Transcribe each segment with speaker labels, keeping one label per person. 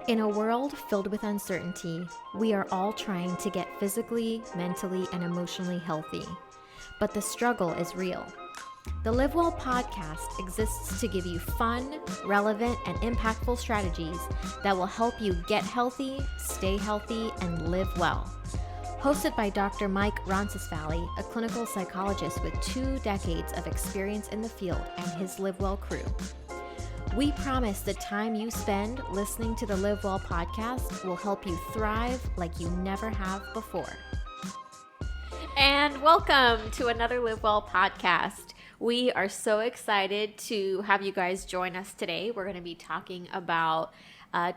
Speaker 1: In a world filled with uncertainty, we are all trying to get physically, mentally, and emotionally healthy. But the struggle is real. The LiveWell Podcast exists to give you fun, relevant, and impactful strategies that will help you get healthy, stay healthy, and live well. Hosted by Dr. Mike Roncesvalles, a clinical psychologist with 2 decades of experience in the field, and his LiveWell crew. We promise the time you spend listening to the LiveWell Podcast will help you thrive like you never have before. And welcome to another LiveWell Podcast. We are so excited to have you guys join us today. We're going to be talking about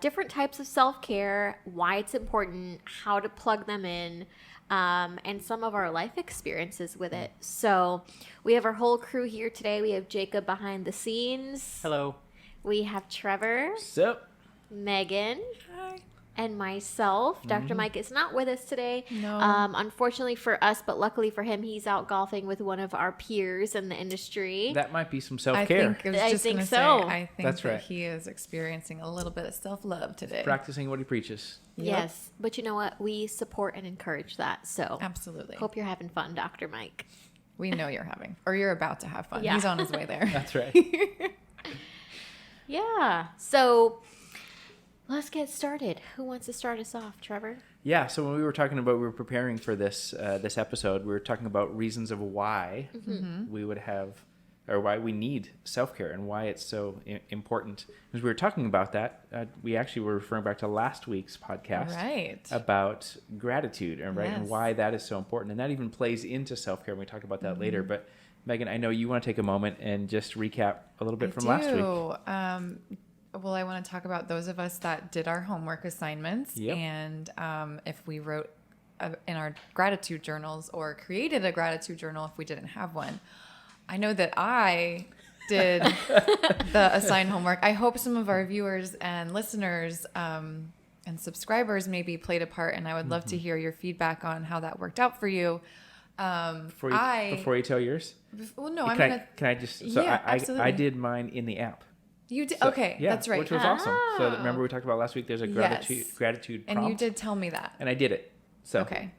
Speaker 1: different types of self-care, why it's important, how to plug them in, and some of our life experiences with it. So we have our whole crew here today. We have Jacob behind the scenes.
Speaker 2: Hello.
Speaker 1: We have Trevor.
Speaker 3: Sup?
Speaker 1: Megan.
Speaker 2: Hi.
Speaker 1: And myself. Dr. Mike is not with us today.
Speaker 2: No.
Speaker 1: Unfortunately for us, but luckily for him, he's out golfing with one of our peers in the industry.
Speaker 3: That might be some self-care.
Speaker 1: I think so.
Speaker 2: I think
Speaker 3: That's
Speaker 2: that
Speaker 3: right.
Speaker 2: he is experiencing a little bit of self-love today.
Speaker 3: Practicing what he preaches.
Speaker 1: Yes. But you know what? We support and encourage that. So
Speaker 2: Absolutely.
Speaker 1: hope you're having fun, Dr. Mike.
Speaker 2: We know you're having, or you're about to have fun.
Speaker 1: Yeah.
Speaker 2: He's on his way there.
Speaker 3: That's right.
Speaker 1: Yeah. So let's get started. Who wants to start us off, Trevor?
Speaker 3: Yeah, so when we were preparing for this this episode, we were talking about reasons of why we would have, or why we need self-care and why it's so important. As we were talking about that, we actually were referring back to last week's podcast
Speaker 2: Right.
Speaker 3: about gratitude, and
Speaker 2: Yes.
Speaker 3: why that is so important. And that even plays into self-care, and we talk about that later. But Megan, I know you want to take a moment and just recap a little bit from last week.
Speaker 2: Well, I want to talk about those of us that did our homework assignments,
Speaker 3: Yep.
Speaker 2: and if we wrote in our gratitude journals or created a gratitude journal if we didn't have one. I know that I did the assigned homework. I hope some of our viewers and listeners and subscribers maybe played a part, and I would love to hear your feedback on how that worked out for you.
Speaker 3: Before you tell yours,
Speaker 2: Well, no,
Speaker 3: can I just? So
Speaker 2: Yeah,
Speaker 3: I
Speaker 2: absolutely.
Speaker 3: did mine in the app.
Speaker 2: You did.
Speaker 3: So,
Speaker 2: Okay,
Speaker 3: yeah,
Speaker 2: that's right.
Speaker 3: Which was awesome. So remember we talked about last week. There's a gratitude prompt,
Speaker 2: And you did tell me that.
Speaker 3: and I did it. So
Speaker 2: Okay.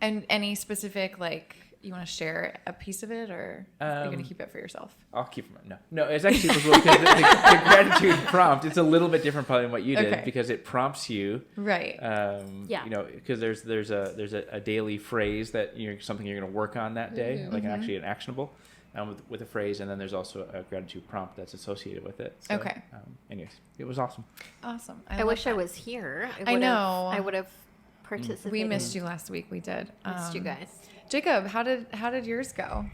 Speaker 2: And any specific, like, you want to share a piece of it, or are you going to keep it for yourself?
Speaker 3: I'll keep it. No, it's actually the gratitude prompt. It's a little bit different probably than what you did because it prompts you.
Speaker 2: Right.
Speaker 1: Yeah.
Speaker 3: You know, because there's a daily phrase that something you're going to work on that day, like actually an actionable. With a phrase, and then there's also a gratitude prompt that's associated with it. So,
Speaker 2: Okay.
Speaker 3: Anyways, it was awesome.
Speaker 2: Awesome.
Speaker 1: I wish I was here.
Speaker 2: I know.
Speaker 1: I would have participated.
Speaker 2: We missed you last week. We did.
Speaker 1: Missed you guys.
Speaker 2: Jacob, how did yours go?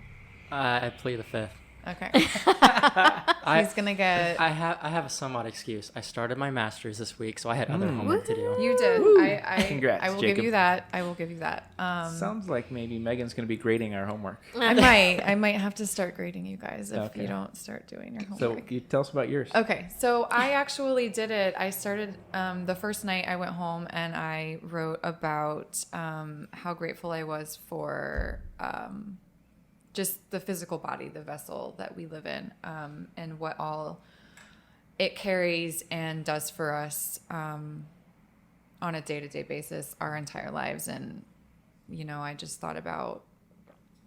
Speaker 4: I play the fifth.
Speaker 2: Okay. He's gonna get.
Speaker 4: I have a somewhat excuse. I started my master's this week, so I had other homework to do.
Speaker 2: You did. I
Speaker 3: Congrats,
Speaker 2: I will
Speaker 3: Jacob.
Speaker 2: give you that. I will give you that.
Speaker 3: Sounds like maybe Megan's going to be grading our homework.
Speaker 2: I might have to start grading you guys if
Speaker 3: Okay.
Speaker 2: you don't start doing your
Speaker 3: So
Speaker 2: homework.
Speaker 3: you tell us about yours.
Speaker 2: Okay, so I actually did it. I started the first night I went home and I wrote about how grateful I was for just the physical body, the vessel that we live in, and what all it carries and does for us on a day-to-day basis, our entire lives. And, you know, I just thought about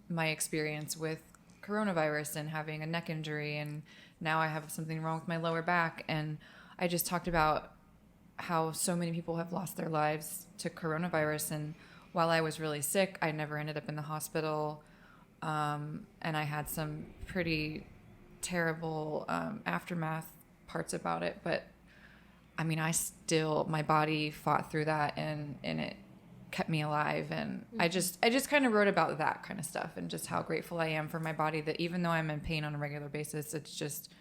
Speaker 2: my experience with coronavirus and having a neck injury, and now I have something wrong with my lower back. And I just talked about how so many people have lost their lives to coronavirus. And while I was really sick, I never ended up in the hospital. And I had some pretty terrible aftermath parts about it. But I mean, my body fought through that, and it kept me alive. And I just kind of wrote about that kind of stuff, and just how grateful I am for my body, that even though I'm in pain on a regular basis, it's just,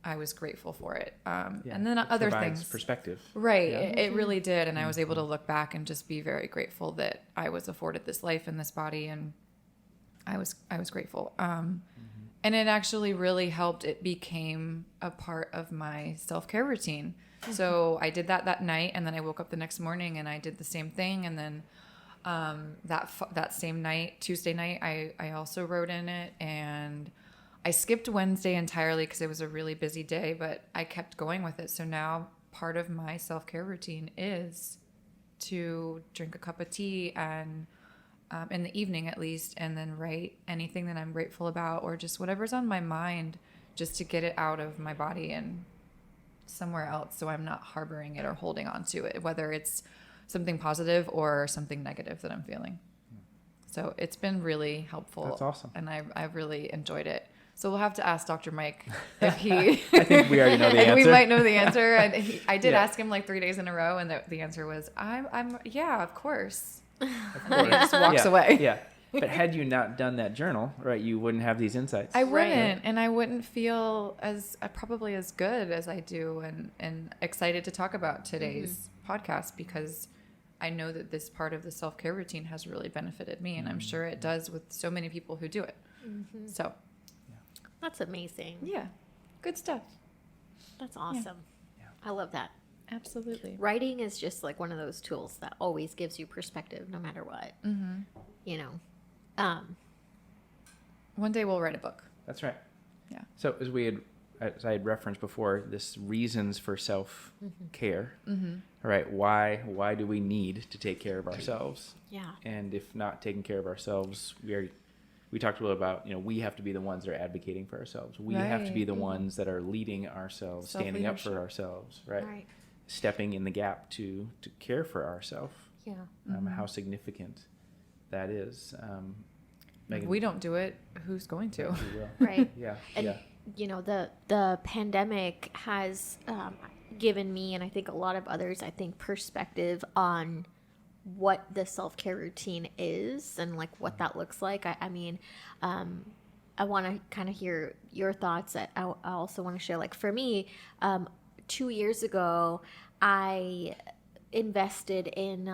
Speaker 2: I was grateful for it. And then other
Speaker 3: provides
Speaker 2: things.
Speaker 3: perspective.
Speaker 2: Right.
Speaker 3: Yeah.
Speaker 2: It really did. And I was able to look back and just be very grateful that I was afforded this life in this body. And I was grateful. And it actually really helped. It became a part of my self-care routine. So I did that night, and then I woke up the next morning and I did the same thing. And then that same night, Tuesday night, I also wrote in it, and I skipped Wednesday entirely because it was a really busy day, but I kept going with it. So now part of my self-care routine is to drink a cup of tea and in the evening at least, and then write anything that I'm grateful about or just whatever's on my mind, just to get it out of my body and somewhere else, so I'm not harboring it or holding on to it, whether it's something positive or something negative that I'm feeling. So it's been really helpful.
Speaker 3: That's awesome.
Speaker 2: And I've really enjoyed it. So we'll have to ask Dr. Mike if he...
Speaker 3: I think we already know the answer.
Speaker 2: We might know the answer. And I did
Speaker 3: Yeah.
Speaker 2: ask him like 3 days in a row, and the answer was, yeah, of course.
Speaker 3: Of
Speaker 2: And he
Speaker 3: course.
Speaker 2: just walks away.
Speaker 3: Yeah. But had you not done that journal, right, you wouldn't have these insights.
Speaker 2: I wouldn't, and I wouldn't feel probably as good as I do and excited to talk about today's podcast, because I know that this part of the self-care routine has really benefited me, and I'm sure it does with so many people who do it. So
Speaker 1: That's amazing.
Speaker 2: yeah, good stuff.
Speaker 1: That's awesome.
Speaker 3: Yeah.
Speaker 1: I love that.
Speaker 2: Absolutely.
Speaker 1: Writing is just like one of those tools that always gives you perspective no matter what. You know.
Speaker 2: One day we'll write a book.
Speaker 3: That's right.
Speaker 2: Yeah.
Speaker 3: So as I had referenced before, this reasons for self-care, right? Why do we need to take care of ourselves?
Speaker 1: Yeah.
Speaker 3: And if not taking care of ourselves, we talked a little about, we have to be the ones that are advocating for ourselves. We have to be the ones that are leading ourselves, standing up for ourselves, right?
Speaker 1: Right.
Speaker 3: Stepping in the gap to care for ourselves.
Speaker 1: Yeah.
Speaker 3: How significant that is. Megan,
Speaker 2: If we don't do it, who's going to?
Speaker 3: we will.
Speaker 1: Right.
Speaker 3: Yeah.
Speaker 1: And
Speaker 3: yeah.
Speaker 1: you know, the pandemic has given me, and I think a lot of others, I think, perspective on what the self-care routine is and like what that looks like. I mean, I want to kind of hear your thoughts. I also want to share, like, for me, 2 years ago, I invested in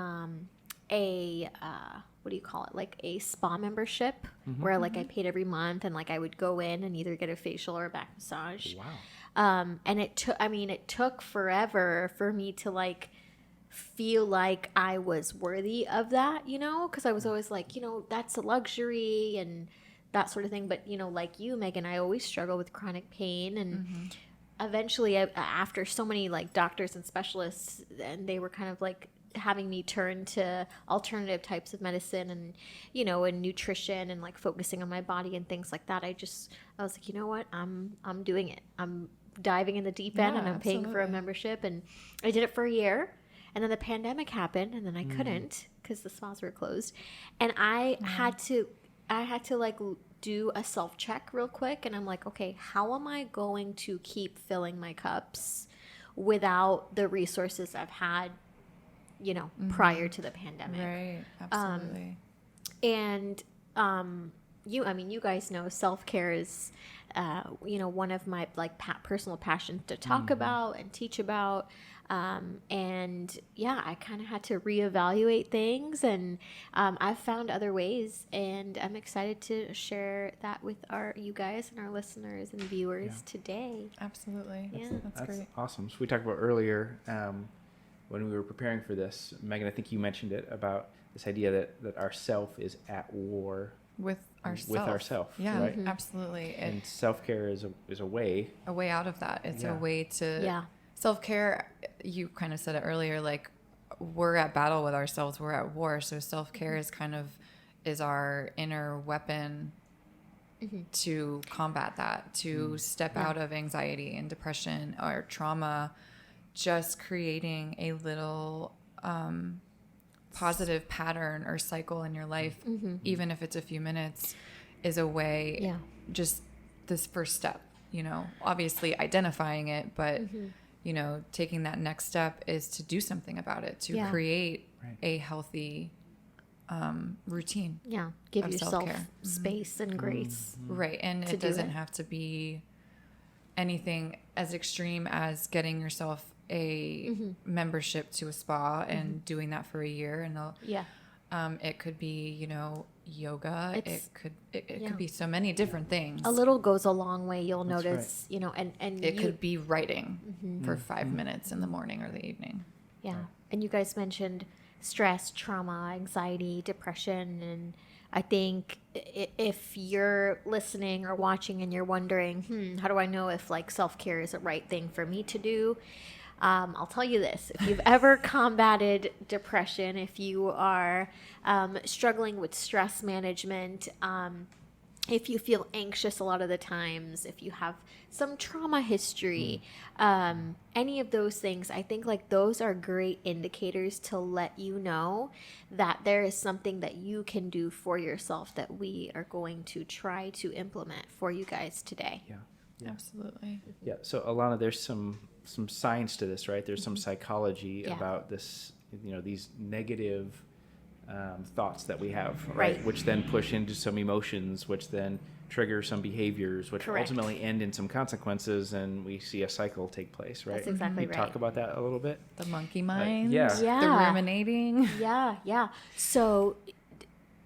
Speaker 1: what do you call it? Like a spa membership where like I paid every month, and like I would go in and either get a facial or a back massage.
Speaker 3: Wow.
Speaker 1: And it took forever for me to like feel like I was worthy of that, because I was always like, that's a luxury and that sort of thing. But, like you, Megan, I always struggle with chronic pain. And eventually, after so many like doctors and specialists, and they were kind of like having me turn to alternative types of medicine and, and nutrition and like focusing on my body and things like that. I was like, you know what? I'm doing it. I'm diving in the deep end, and I'm paying for a membership. And I did it for a year. And then the pandemic happened, and then I couldn't because the spas were closed. And I had to like do a self-check real quick. And I'm like, okay, how am I going to keep filling my cups without the resources I've had, prior to the pandemic?
Speaker 2: Right. Absolutely.
Speaker 1: And you guys know self-care is, one of my like personal passions to talk about and teach about. And yeah, I kind of had to reevaluate things, and I've found other ways, and I'm excited to share that with you guys and our listeners and viewers today.
Speaker 2: Absolutely.
Speaker 1: Yeah.
Speaker 2: That's great.
Speaker 3: Awesome. So we talked about earlier when we were preparing for this, Megan, I think you mentioned it about this idea that our self is at war
Speaker 2: With ourselves.
Speaker 3: with ourself.
Speaker 2: Yeah,
Speaker 3: right?
Speaker 2: absolutely.
Speaker 3: And self-care is a way.
Speaker 2: A way out of that. It's a way to...
Speaker 1: Yeah.
Speaker 2: Self-care, you kind of said it earlier, like we're at battle with ourselves, we're at war. So self-care is our inner weapon to combat that, to step out of anxiety and depression or trauma. Just creating a little positive pattern or cycle in your life, even if it's a few minutes, is a way, just this first step, obviously identifying it, but taking that next step is to do something about it, to create a healthy routine.
Speaker 1: Yeah. Give
Speaker 2: of
Speaker 1: yourself
Speaker 2: self-care.
Speaker 1: space and grace.
Speaker 2: Right. And it doesn't have to be anything as extreme as getting yourself a membership to a spa and doing that for a year. And it could be, yoga. It could be so many different things.
Speaker 1: A little goes a long way. You'll
Speaker 3: That's
Speaker 1: notice, and
Speaker 2: It could be writing for 5 minutes in the morning or the evening.
Speaker 1: Yeah. And you guys mentioned stress, trauma, anxiety, depression. And I think if you're listening or watching and you're wondering, how do I know if like self-care is the right thing for me to do? I'll tell you this: if you've ever combated depression, if you are struggling with stress management, if you feel anxious a lot of the times, if you have some trauma history, any of those things, I think like those are great indicators to let you know that there is something that you can do for yourself that we are going to try to implement for you guys today.
Speaker 3: Yeah.
Speaker 2: Absolutely.
Speaker 3: Yeah. So Alana, there's some science to this, right? There's some psychology about this, these negative thoughts that we have, right? Which then push into some emotions, which then trigger some behaviors, which ultimately end in some consequences, and we see a cycle take place, right?
Speaker 1: That's exactly
Speaker 3: Can you
Speaker 1: right.
Speaker 3: talk about that a little bit?
Speaker 2: The monkey mind.
Speaker 3: Yeah.
Speaker 2: The ruminating.
Speaker 1: Yeah. So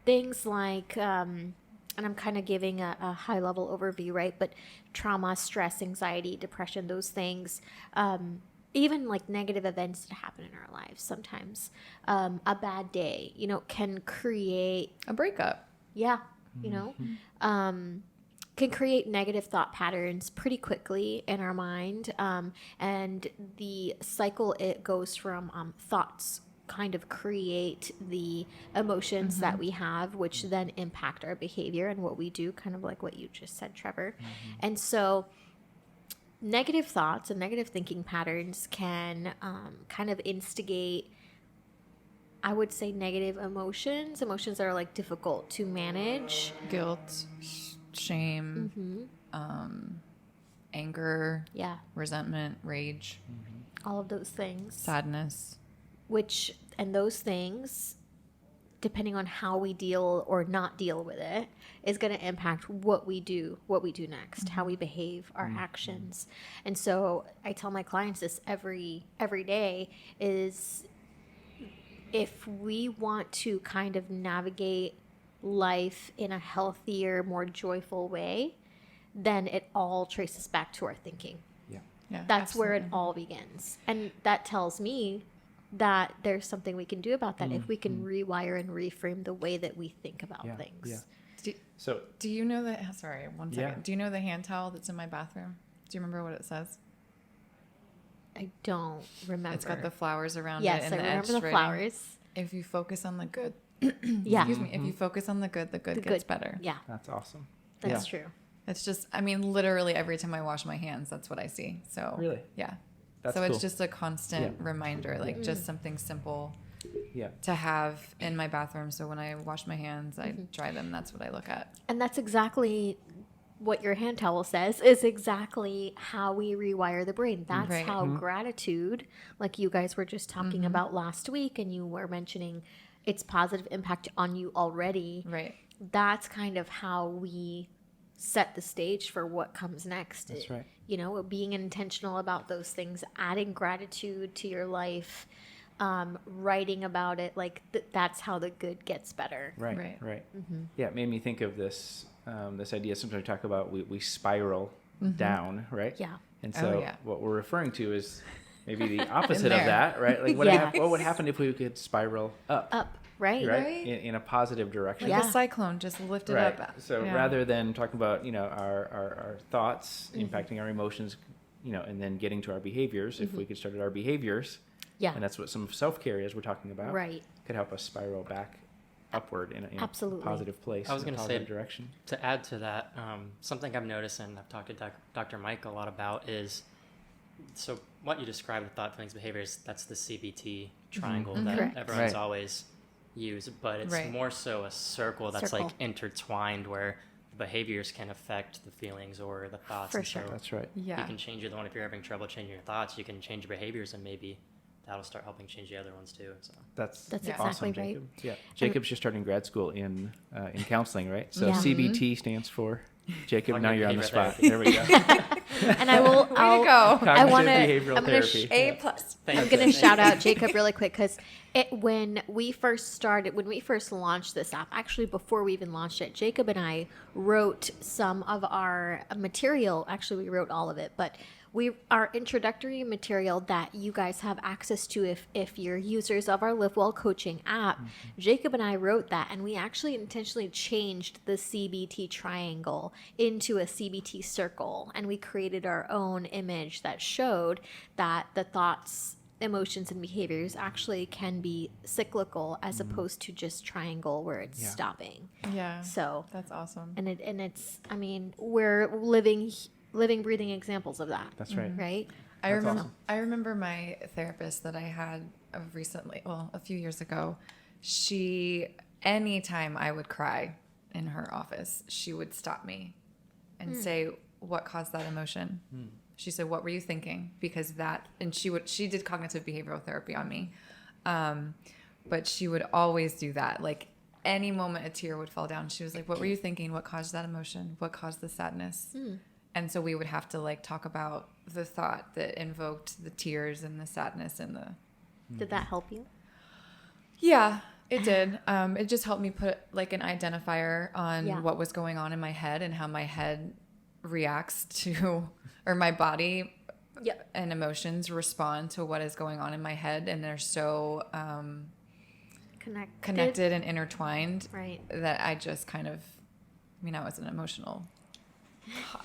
Speaker 1: things like, and I'm kind of giving a high level overview, right? But trauma, stress, anxiety, depression, those things, even like negative events that happen in our lives sometimes, a bad day, can create
Speaker 2: A breakup.
Speaker 1: can create negative thought patterns pretty quickly in our mind. And the cycle, it goes from thoughts kind of create the emotions that we have, which then impact our behavior and what we do, kind of like what you just said, Trevor. And so negative thoughts and negative thinking patterns can kind of instigate, I would say, negative emotions that are like difficult to manage.
Speaker 2: Guilt, shame, anger, resentment, rage,
Speaker 1: all of those things.
Speaker 2: sadness.
Speaker 1: And those things, depending on how we deal or not deal with it, is going to impact what we do next, how we behave, our actions. And so I tell my clients this every day is, if we want to kind of navigate life in a healthier, more joyful way, then it all traces back to our thinking.
Speaker 2: Yeah,
Speaker 1: That's where it all begins. And that tells me that there's something we can do about that if we can rewire and reframe the way that we think about things.
Speaker 2: Do you know that? Sorry, one second.
Speaker 3: Yeah.
Speaker 2: Do you know the hand towel that's in my bathroom? Do you remember what it says?
Speaker 1: I don't remember.
Speaker 2: It's got the flowers around
Speaker 1: yes,
Speaker 2: it. And
Speaker 1: I
Speaker 2: the
Speaker 1: remember
Speaker 2: edge
Speaker 1: the
Speaker 2: writing.
Speaker 1: flowers.
Speaker 2: If you focus on the good,
Speaker 1: Yeah.
Speaker 2: excuse me. If you focus on the good gets
Speaker 1: good.
Speaker 2: better.
Speaker 1: Yeah,
Speaker 3: That's awesome.
Speaker 1: that's true.
Speaker 2: It's just, I mean, literally every time I wash my hands, that's what I see. So
Speaker 3: Really?
Speaker 2: yeah.
Speaker 3: That's
Speaker 2: so
Speaker 3: cool.
Speaker 2: it's just a constant reminder, like just something simple to have in my bathroom. So when I wash my hands, I dry them. That's what I look at.
Speaker 1: And that's exactly what your hand towel says, is exactly how we rewire the brain. That's how gratitude, like you guys were just talking about last week, and you were mentioning its positive impact on you already.
Speaker 2: Right.
Speaker 1: That's kind of how we set the stage for what comes next.
Speaker 3: That's right.
Speaker 1: Being intentional about those things, adding gratitude to your life, writing about it, like that's how the good gets better.
Speaker 3: Right. Yeah, it made me think of this this idea. Sometimes we talk about we spiral down, right?
Speaker 1: Yeah.
Speaker 3: And so what we're referring to is maybe the opposite of
Speaker 2: there.
Speaker 3: that, right? Like what
Speaker 1: Yes.
Speaker 3: what would happen if we could spiral up,
Speaker 1: Right.
Speaker 3: right? In a positive direction.
Speaker 2: Like a cyclone, just lift it
Speaker 3: Right.
Speaker 2: up.
Speaker 3: So rather than talking about our thoughts impacting our emotions, and then getting to our behaviors, if we could start at our behaviors, and that's what some self-care is we're talking about,
Speaker 1: Right.
Speaker 3: could help us spiral back upward in a
Speaker 1: Absolutely.
Speaker 3: positive place.
Speaker 4: I was
Speaker 3: in a
Speaker 4: going to say,
Speaker 3: positive direction.
Speaker 4: to add to that, something I've noticed and I've talked to Dr. Mike a lot about is, so what you described with thought, feelings, behaviors, that's the CBT triangle that
Speaker 1: Correct.
Speaker 4: everyone's
Speaker 3: Right.
Speaker 4: always used, but it's
Speaker 2: Right.
Speaker 4: more so a circle that's
Speaker 1: Circle.
Speaker 4: like intertwined, where the behaviors can affect the feelings or the thoughts.
Speaker 1: For
Speaker 4: And
Speaker 1: sure.
Speaker 4: so
Speaker 3: That's right.
Speaker 4: you
Speaker 2: Yeah.
Speaker 4: can change the one if you're having trouble changing your thoughts, you can change your behaviors, and maybe that'll start helping change the other ones too. So
Speaker 1: That's
Speaker 3: awesome,
Speaker 1: exactly right.
Speaker 3: Jacob. Yeah, Jacob's just starting grad school in counseling, right? So
Speaker 1: Yeah.
Speaker 3: CBT stands for Jacob. Now
Speaker 4: Cognitive
Speaker 3: you're on the
Speaker 4: behavioral
Speaker 3: spot. There we go.
Speaker 1: And I will.
Speaker 2: Way to go.
Speaker 1: I want to.
Speaker 3: Behavioral
Speaker 1: I'm going to.
Speaker 3: therapy.
Speaker 2: A+.
Speaker 1: I'm going to shout out Jacob really quick, because when we first launched this app, actually before we even launched it, Jacob and I wrote some of our material. Actually, we wrote all of it, but our introductory material that you guys have access to if you're users of our LiveWell coaching app. Jacob and I wrote that, and we actually intentionally changed the CBT triangle into a CBT circle, and we created our own image that showed that the thoughts, emotions, and behaviors actually can be cyclical as opposed to just triangle where it's stopping.
Speaker 2: Yeah.
Speaker 1: So
Speaker 2: that's awesome.
Speaker 1: and it's, I mean, we're living, breathing examples of that.
Speaker 3: That's right.
Speaker 1: Right?
Speaker 2: I remember my therapist that I had recently, a few years ago. Anytime I would cry in her office, she would stop me and say, "What caused that emotion?" She said, "What were you thinking?" Because she did cognitive behavioral therapy on me. But she would always do that. Like any moment a tear would fall down, she was like, "What were you thinking? What caused that emotion? What caused the sadness?" And so we would have to like talk about the thought that invoked the tears and the sadness and the.
Speaker 1: Did that help you?
Speaker 2: Yeah, it did. It just helped me put like an identifier on what was going on in my head and how my head reacts to, or my body and emotions respond to what is going on in my head. And they're so connected and intertwined that I just kind of, I was an emotional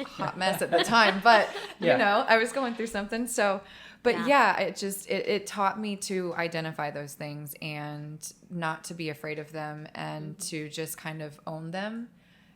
Speaker 2: hot mess at the time, but you know, I was going through something. So, but it taught me to identify those things and not to be afraid of them and to just kind of own them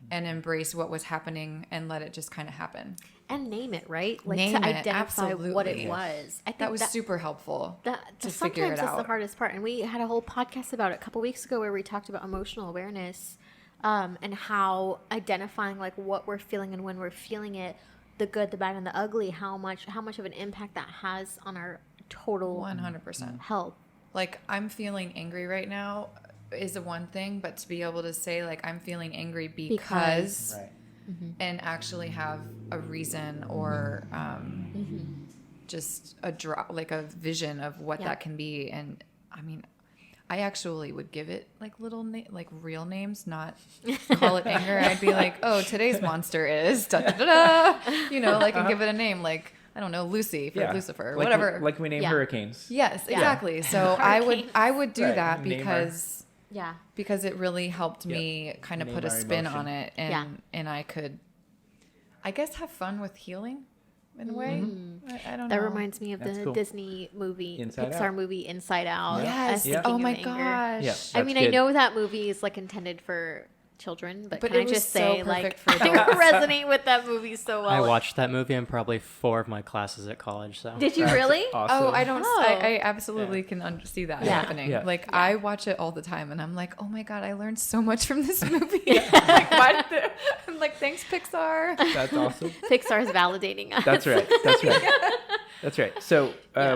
Speaker 2: and embrace what was happening and let it just kind of happen.
Speaker 1: And name it, right? Like
Speaker 2: Name
Speaker 1: to
Speaker 2: it,
Speaker 1: identify what it
Speaker 2: absolutely.
Speaker 1: was. I think
Speaker 2: That was super helpful to figure it
Speaker 1: sometimes that's the
Speaker 2: out.
Speaker 1: hardest part. And we had a whole podcast about it a couple weeks ago where we talked about emotional awareness and how identifying like what we're feeling and when we're feeling it, the good, the bad, and the ugly, how much of an impact that has on our total
Speaker 2: 100%
Speaker 1: health.
Speaker 2: Like I'm feeling angry right now is the one thing, but to be able to say like I'm feeling angry because
Speaker 3: Right.
Speaker 2: and actually have a reason or just a vision of what that can be. And I actually would give it like like real names, not call it anger. I'd be like, "Oh, today's monster is da da da da," and give it a name, like I don't know, Lucy for Lucifer,
Speaker 3: like
Speaker 2: whatever.
Speaker 3: like we name hurricanes.
Speaker 2: Yes, exactly. So I would do that
Speaker 3: Name
Speaker 2: because it really helped me kind of
Speaker 3: Name
Speaker 2: put a
Speaker 3: our
Speaker 2: spin
Speaker 3: emotion.
Speaker 2: on it, and I could, I guess, have fun with healing in a way. I don't know.
Speaker 1: That reminds me of
Speaker 3: That's
Speaker 1: the
Speaker 3: cool.
Speaker 1: Disney movie,
Speaker 3: Inside
Speaker 1: Pixar
Speaker 3: Out.
Speaker 1: movie Inside Out.
Speaker 2: Yes.
Speaker 1: Thinking
Speaker 2: Oh
Speaker 1: of
Speaker 2: my
Speaker 1: anger.
Speaker 2: gosh.
Speaker 3: Yeah,
Speaker 1: I
Speaker 3: that's
Speaker 1: mean, I
Speaker 3: good.
Speaker 1: know that movie is like intended for children, but can
Speaker 2: it
Speaker 1: I
Speaker 2: was
Speaker 1: just
Speaker 2: so
Speaker 1: say,
Speaker 2: perfect
Speaker 1: like,
Speaker 2: for
Speaker 1: I
Speaker 2: adults.
Speaker 1: resonate with that movie so well.
Speaker 4: I watched that movie in probably 4 of my classes at college. So
Speaker 1: Did you
Speaker 3: That's
Speaker 1: really?
Speaker 3: Awesome.
Speaker 2: Oh, I don't.
Speaker 1: Oh.
Speaker 2: I absolutely can see that
Speaker 1: Yeah.
Speaker 2: happening.
Speaker 3: Yeah.
Speaker 2: Like I watch it all the time, and I'm like, oh my god, I learned so much from this movie. Like, why did it- I'm like, thanks Pixar.
Speaker 3: That's awesome.
Speaker 1: Pixar's validating us.
Speaker 3: That's right. That's right. That's right. So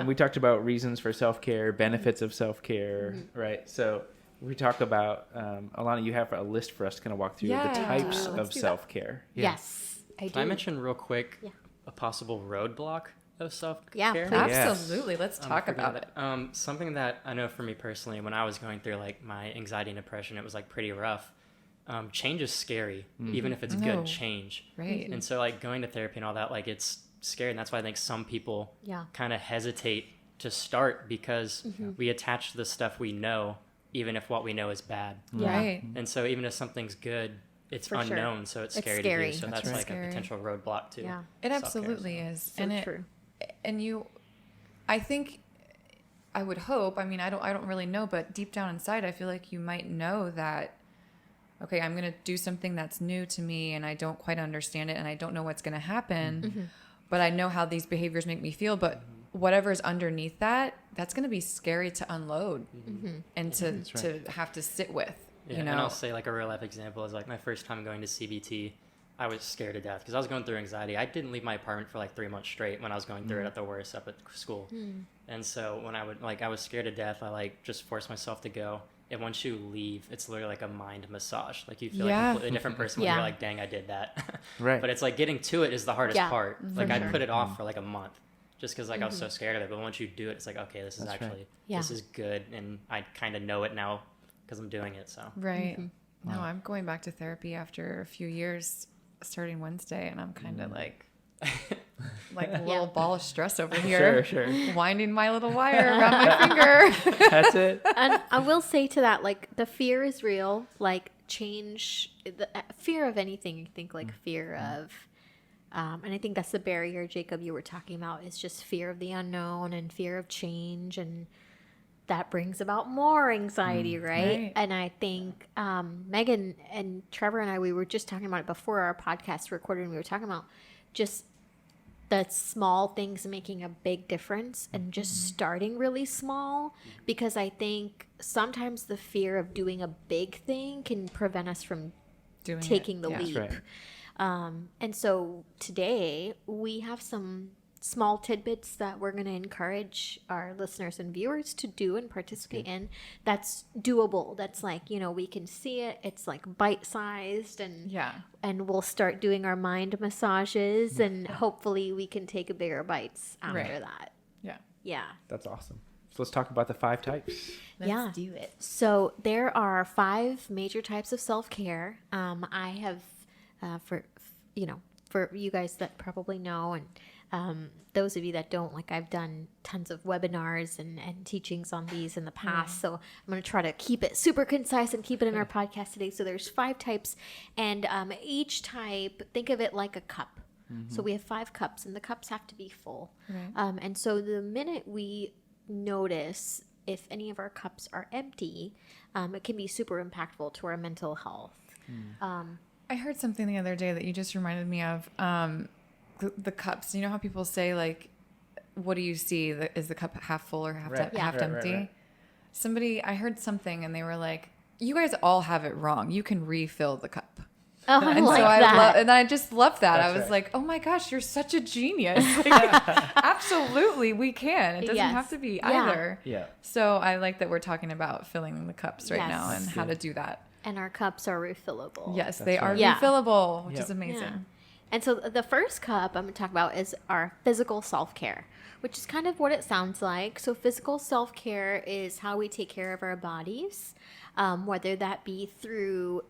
Speaker 3: we talked about reasons for self-care, benefits of self-care, right? So we talk about, Alana, you have a list for us to kind of walk through the types
Speaker 2: let's
Speaker 3: of
Speaker 2: do that.
Speaker 3: self-care.
Speaker 1: Yes, I do.
Speaker 4: can I mention real quick a possible roadblock of self-care?
Speaker 1: Yeah, please.
Speaker 2: Absolutely. Let's talk about it.
Speaker 4: Something that I know for me personally, when I was going through like my anxiety and depression, it was like pretty rough. Change is scary, even if it's good change.
Speaker 2: Right.
Speaker 4: And so like going to therapy and all that, like it's scary. And that's why I think some people kind of hesitate to start because we attach to the stuff we know, even if what we know is bad.
Speaker 2: Right.
Speaker 4: And so even if something's good, it's
Speaker 1: For sure.
Speaker 4: unknown, so it's
Speaker 1: It's
Speaker 4: scary,
Speaker 1: scary.
Speaker 4: to do. So
Speaker 3: That's
Speaker 4: that's
Speaker 3: right.
Speaker 4: like
Speaker 2: Scary.
Speaker 4: a potential roadblock too.
Speaker 1: Yeah.
Speaker 2: It
Speaker 4: Self-care,
Speaker 2: absolutely
Speaker 4: so.
Speaker 2: is.
Speaker 1: So
Speaker 2: and
Speaker 1: true.
Speaker 2: I think, I would hope, I don't really know, but deep down inside, I feel like you might know that, okay, I'm going to do something that's new to me and I don't quite understand it and I don't know what's going to happen, but I know how these behaviors make me feel, but whatever's underneath that, that's going to be scary to unload and to have to sit with,
Speaker 4: Yeah, and I'll say like a real life example is like my first time going to CBT, I was scared to death because I was going through anxiety. I didn't leave my apartment for like 3 months straight when I was going through it at the worst up at school. And so when I was scared to death, I like just forced myself to go. And once you leave, it's literally like a mind massage. Like you feel like a completely different person when you're like, dang, I did that.
Speaker 3: Right.
Speaker 4: But it's like getting to it is the hardest part. Like I
Speaker 1: sure.
Speaker 4: put it off for like a month just because like I was so scared of it. But once you do it, it's like, okay, this is
Speaker 3: That's
Speaker 4: actually,
Speaker 1: right.
Speaker 4: this is good. And I kind of know it now because I'm doing it. So
Speaker 2: Right. No, I'm going back to therapy after a few years, starting Wednesday, and I'm kind of like a little ball of stress over here.
Speaker 3: Sure.
Speaker 2: Winding my little wire around my finger.
Speaker 3: That's it.
Speaker 1: And I will say to that, like, the fear is real. Like, change, the fear of anything, I think, like, fear of, and I think that's the barrier, Jacob, you were talking about, is just fear of the unknown and fear of change, and that brings about more anxiety, right? And I think Megan and Trevor and I, we were just talking about it before our podcast recorded, and we were talking about just the small things making a big difference and just starting really small, because I think sometimes the fear of doing a big thing can prevent us from taking the leap.
Speaker 3: That's right.
Speaker 1: And so today we have some small tidbits that we're going to encourage our listeners and viewers to do and participate in. That's doable. That's like, you know, we can see it. It's like bite-sized, and we'll start doing our mind massages, and hopefully we can take bigger bites after that. Yeah.
Speaker 3: That's awesome. So let's talk about the 5 types.
Speaker 2: Let's do it.
Speaker 1: So there are 5 major types of self-care. I have, for you guys that probably know, and those of you that don't, like, I've done tons of webinars and teachings on these in the past. So I'm going to try to keep it super concise and keep it in our podcast today. So there's 5 types, and each type, think of it like a cup. So we have 5 cups, and the cups have to be full.
Speaker 2: Right.
Speaker 1: And so the minute we notice if any of our cups are empty, it can be super impactful to our mental health.
Speaker 2: I heard something the other day that you just reminded me of. The cups. You know how people say, like, what do you see? Is the cup half full or half empty? Right. I heard something, and they were like, you guys all have it wrong. You can refill the cup.
Speaker 1: Oh, I
Speaker 2: and
Speaker 1: like
Speaker 2: so
Speaker 1: that.
Speaker 2: And I just loved that.
Speaker 3: That's
Speaker 2: I was like, oh my gosh, you're such a genius. Absolutely, we can. It doesn't have to be either.
Speaker 3: Yeah.
Speaker 2: So I like that we're talking about filling the cups right now and how to do that.
Speaker 1: And our cups are refillable.
Speaker 2: Yes,
Speaker 3: That's
Speaker 2: they are
Speaker 1: right.
Speaker 2: refillable, which is
Speaker 1: Yeah.
Speaker 2: amazing.
Speaker 1: And so the first cup I'm going to talk about is our physical self-care, which is kind of what it sounds like. So physical self-care is how we take care of our bodies, whether that be through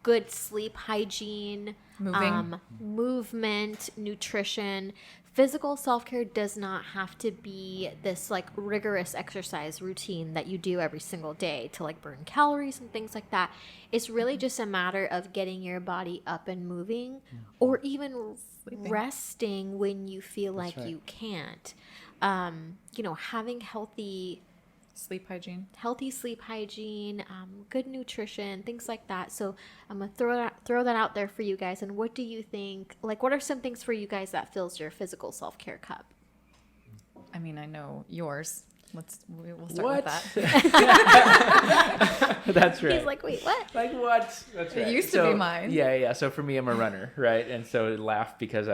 Speaker 1: good sleep hygiene, movement, nutrition. Physical self-care does not have to be this like rigorous exercise routine that you do every single day to like burn calories and things like that. It's really just a matter of getting your body up and moving, or even resting when you feel like you can't. Having healthy
Speaker 2: sleep hygiene,
Speaker 1: good nutrition, things like that. So I'm going to throw that out there for you guys. And what do you think? Like, what are some things for you guys that fills your physical self-care cup?
Speaker 2: I mean, I know yours. We'll start with that.
Speaker 3: That's right.
Speaker 1: He's like, wait, what?
Speaker 3: Like what? That's right.
Speaker 2: It used to be mine.
Speaker 3: Yeah. So for me, I'm a runner, right? And so I laugh because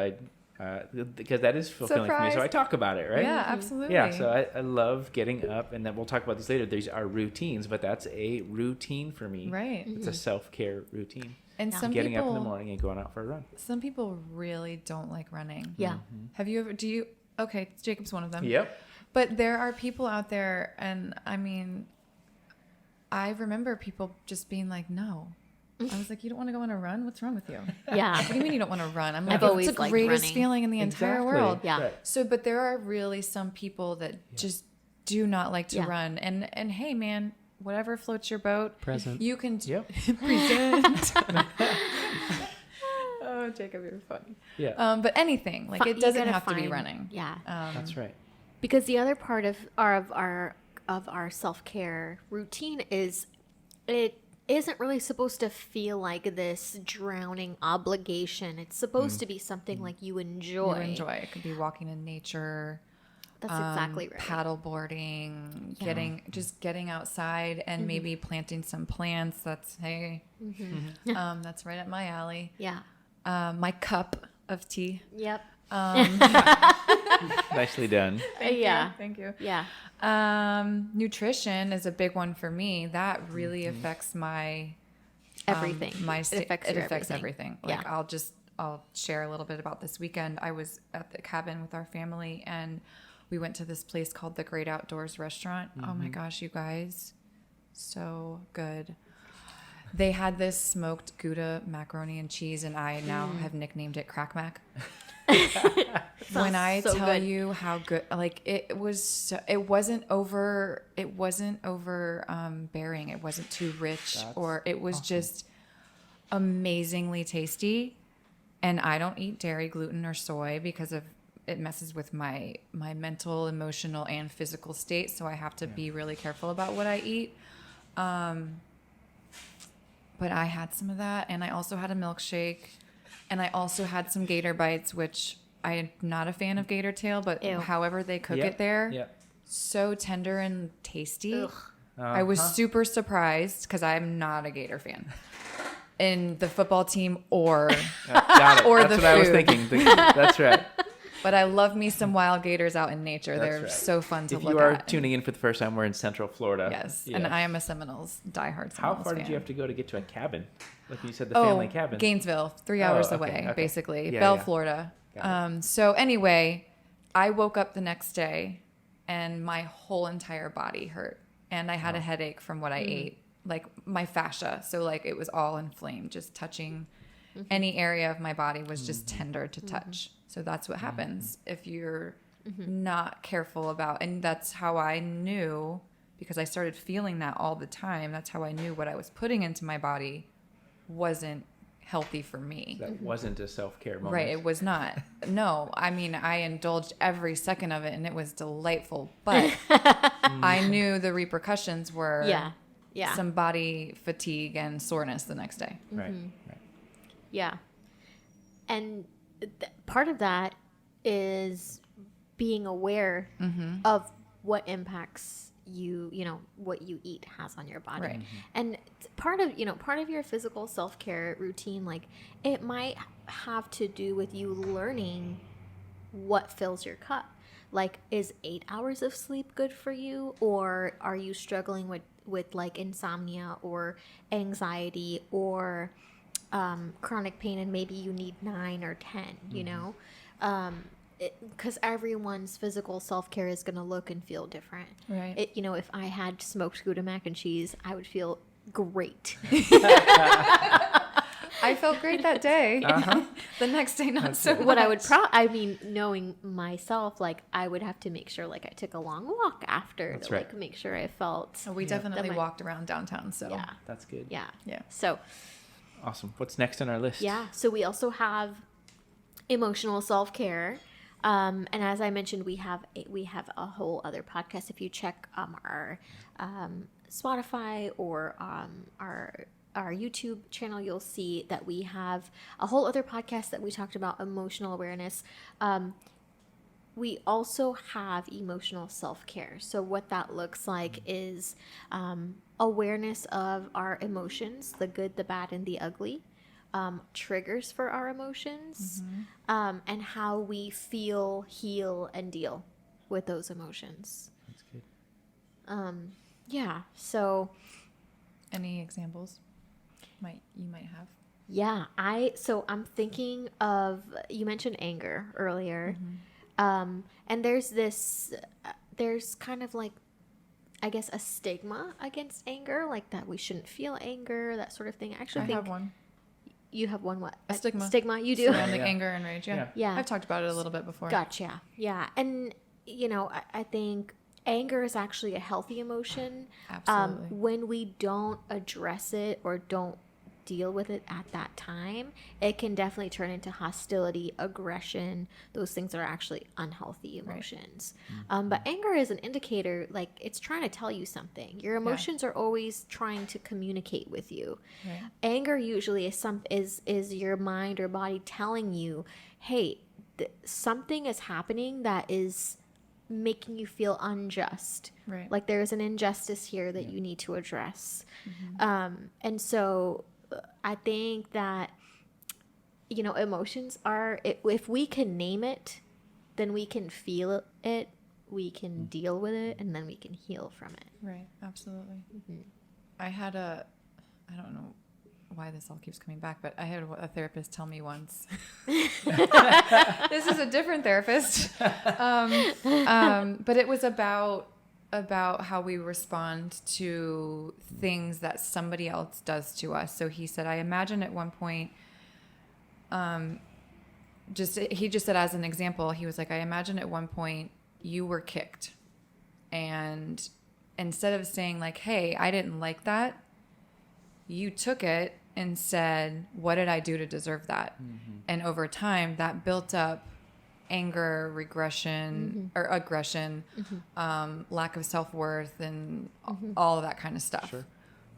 Speaker 3: because that is fulfilling for me. So I talk about it, right?
Speaker 2: Yeah, absolutely.
Speaker 3: Yeah, so I love getting up, and then we'll talk about this later. These are routines, but that's a routine for me.
Speaker 2: Right.
Speaker 3: It's a self-care routine.
Speaker 2: And some
Speaker 3: getting
Speaker 2: people,
Speaker 3: up in the morning and going out for a run.
Speaker 2: Some people really don't like running.
Speaker 1: Yeah.
Speaker 2: Have you ever, okay, Jacob's one of them.
Speaker 3: Yep.
Speaker 2: But there are people out there, and I mean, I remember people just being like, no. I was like, you don't want to go on a run? What's wrong with you?
Speaker 1: Yeah.
Speaker 2: What do you mean you don't want to run? I'm like,
Speaker 1: I've always
Speaker 2: it's the
Speaker 1: liked
Speaker 2: greatest
Speaker 1: running.
Speaker 2: feeling in the entire world.
Speaker 1: Yeah.
Speaker 3: Right.
Speaker 2: So, but there are really some people that just do not like to
Speaker 1: Yeah.
Speaker 2: run. And hey, man, whatever floats your boat.
Speaker 4: Present.
Speaker 2: You can
Speaker 3: Yep.
Speaker 2: present. Oh, Jacob, you're funny.
Speaker 3: Yeah.
Speaker 2: But anything, like, it
Speaker 1: You
Speaker 2: doesn't
Speaker 1: gotta
Speaker 2: have to be
Speaker 1: find-
Speaker 2: running.
Speaker 1: Yeah.
Speaker 3: That's right.
Speaker 1: Because the other part of our self-care routine is it isn't really supposed to feel like this drowning obligation. It's supposed to be something like you enjoy.
Speaker 2: You enjoy. It could be walking in nature.
Speaker 1: That's exactly right.
Speaker 2: Paddle boarding, getting outside and maybe planting some plants. That's that's right up my alley.
Speaker 1: Yeah.
Speaker 2: My cup of tea.
Speaker 1: Yep.
Speaker 3: Nicely done.
Speaker 2: Thank you.
Speaker 1: Yeah.
Speaker 2: Nutrition is a big one for me. That really affects my
Speaker 1: Everything.
Speaker 2: It affects everything. Like,
Speaker 1: Yeah.
Speaker 2: I'll share a little bit about this weekend. I was at the cabin with our family, and we went to this place called the Great Outdoors Restaurant. Oh my gosh, you guys, so good. They had this smoked Gouda macaroni and cheese, and I now have nicknamed it Crack Mac. When I
Speaker 1: so
Speaker 2: tell
Speaker 1: good.
Speaker 2: you how good, like it was, it wasn't over bearing. It wasn't too rich, or it was just amazingly tasty. And I don't eat dairy, gluten, or soy because of it messes with my mental, emotional, and physical state. So I have to be really careful about what I eat. But I had some of that, and I also had a milkshake, and I also had some gator bites, which I am not a fan of gator tail, but
Speaker 1: Ew.
Speaker 2: however they cook it there, so tender and tasty.
Speaker 1: Ugh.
Speaker 2: I was super surprised because I'm not a gator fan. In the football team or
Speaker 3: Got it.
Speaker 2: Or
Speaker 3: That's
Speaker 2: the
Speaker 3: what I was
Speaker 2: food.
Speaker 3: thinking. That's right.
Speaker 2: but I love me some wild gators out in nature.
Speaker 3: That's
Speaker 2: They're
Speaker 3: right.
Speaker 2: so fun to
Speaker 3: If
Speaker 2: look
Speaker 3: you are
Speaker 2: at.
Speaker 3: tuning in for the first time, we're in Central Florida.
Speaker 2: Yes, and I am a Seminoles diehard Seminoles
Speaker 3: How far
Speaker 2: fan.
Speaker 3: did you have to go to get to a cabin? Like you said, the family cabin.
Speaker 2: Gainesville, 3 hours
Speaker 3: okay,
Speaker 2: away,
Speaker 3: okay.
Speaker 2: basically.
Speaker 3: Yeah,
Speaker 2: Belle,
Speaker 3: yeah.
Speaker 2: Florida.
Speaker 3: Got it.
Speaker 2: So anyway, I woke up the next day and my whole entire body hurt. And I had a headache from what I ate, like my fascia. So like it was all inflamed, just touching any area of my body was just tender to touch. So that's what happens if you're not careful about, and that's how I knew, because I started feeling that all the time. That's how I knew what I was putting into my body wasn't healthy for me.
Speaker 3: That wasn't a self-care moment.
Speaker 2: Right, it was not. No, I mean, I indulged every second of it, and it was delightful. But I knew the repercussions were some body fatigue and soreness the next day.
Speaker 3: Right.
Speaker 1: Yeah. And part of that is being aware of what impacts you know, what you eat has on your body.
Speaker 2: Right.
Speaker 1: And part of your physical self-care routine, like it might have to do with you learning what fills your cup. Like, is 8 hours of sleep good for you? Or are you struggling with like insomnia or anxiety or chronic pain, and maybe you need 9 or 10, you know? Because everyone's physical self-care is going to look and feel different.
Speaker 2: Right.
Speaker 1: You know, if I had smoked Gouda mac and cheese, I would feel great.
Speaker 2: I felt great that day. The next day, not so much.
Speaker 1: What I would knowing myself, like I would have to make sure like I took a long walk after to
Speaker 3: right.
Speaker 1: like make sure I felt.
Speaker 2: We definitely
Speaker 1: that
Speaker 2: walked around downtown, so.
Speaker 1: Yeah.
Speaker 3: That's good.
Speaker 1: Yeah.
Speaker 2: Yeah.
Speaker 1: So,
Speaker 3: Awesome. What's next on our list?
Speaker 1: yeah. So we also have emotional self-care. And as I mentioned, we have a whole other podcast. If you check our Spotify or our YouTube channel, you'll see that we have a whole other podcast that we talked about emotional awareness. We also have emotional self-care. So what that looks like is awareness of our emotions, the good, the bad, and the ugly. Triggers for our emotions, and how we feel, heal, and deal with those emotions.
Speaker 3: That's good.
Speaker 1: Yeah. So,
Speaker 2: Any examples you might have?
Speaker 1: yeah, I'm thinking of, you mentioned anger earlier. And there's kind of like, I guess, a stigma against anger, like that we shouldn't feel anger, that sort of thing. I actually think
Speaker 2: have one.
Speaker 1: you have one. What?
Speaker 2: A stigma.
Speaker 1: Stigma, you do?
Speaker 2: Surrounding
Speaker 3: Yeah.
Speaker 2: anger and rage, yeah.
Speaker 1: Yeah.
Speaker 2: I've talked about it a little bit before.
Speaker 1: Gotcha. Yeah. And, you know, I think anger is actually a healthy emotion.
Speaker 2: Absolutely.
Speaker 1: When we don't address it or don't deal with it at that time, it can definitely turn into hostility, aggression. Those things are actually unhealthy emotions. But anger is an indicator, like it's trying to tell you something. Your emotions are always trying to communicate with you.
Speaker 2: Right.
Speaker 1: Anger usually is your mind or body telling you, hey, something is happening that is making you feel unjust.
Speaker 2: Right.
Speaker 1: Like there's an injustice here that you need to address. And so I think that, you know, emotions are, if we can name it, then we can feel it, we can deal with it, and then we can heal from it.
Speaker 2: Right, absolutely. I had I don't know why this all keeps coming back, but I had a therapist tell me once. This is a different therapist. But it was about about how we respond to things that somebody else does to us. So he said, I imagine at one point, he just said as an example, he was like, I imagine at one point you were kicked, and instead of saying like, hey, I didn't like that, you took it and said, what did I do to deserve that? Mm-hmm. And over time that built up anger, regression, or aggression, lack of self-worth, and all of that kind of stuff.
Speaker 3: Sure.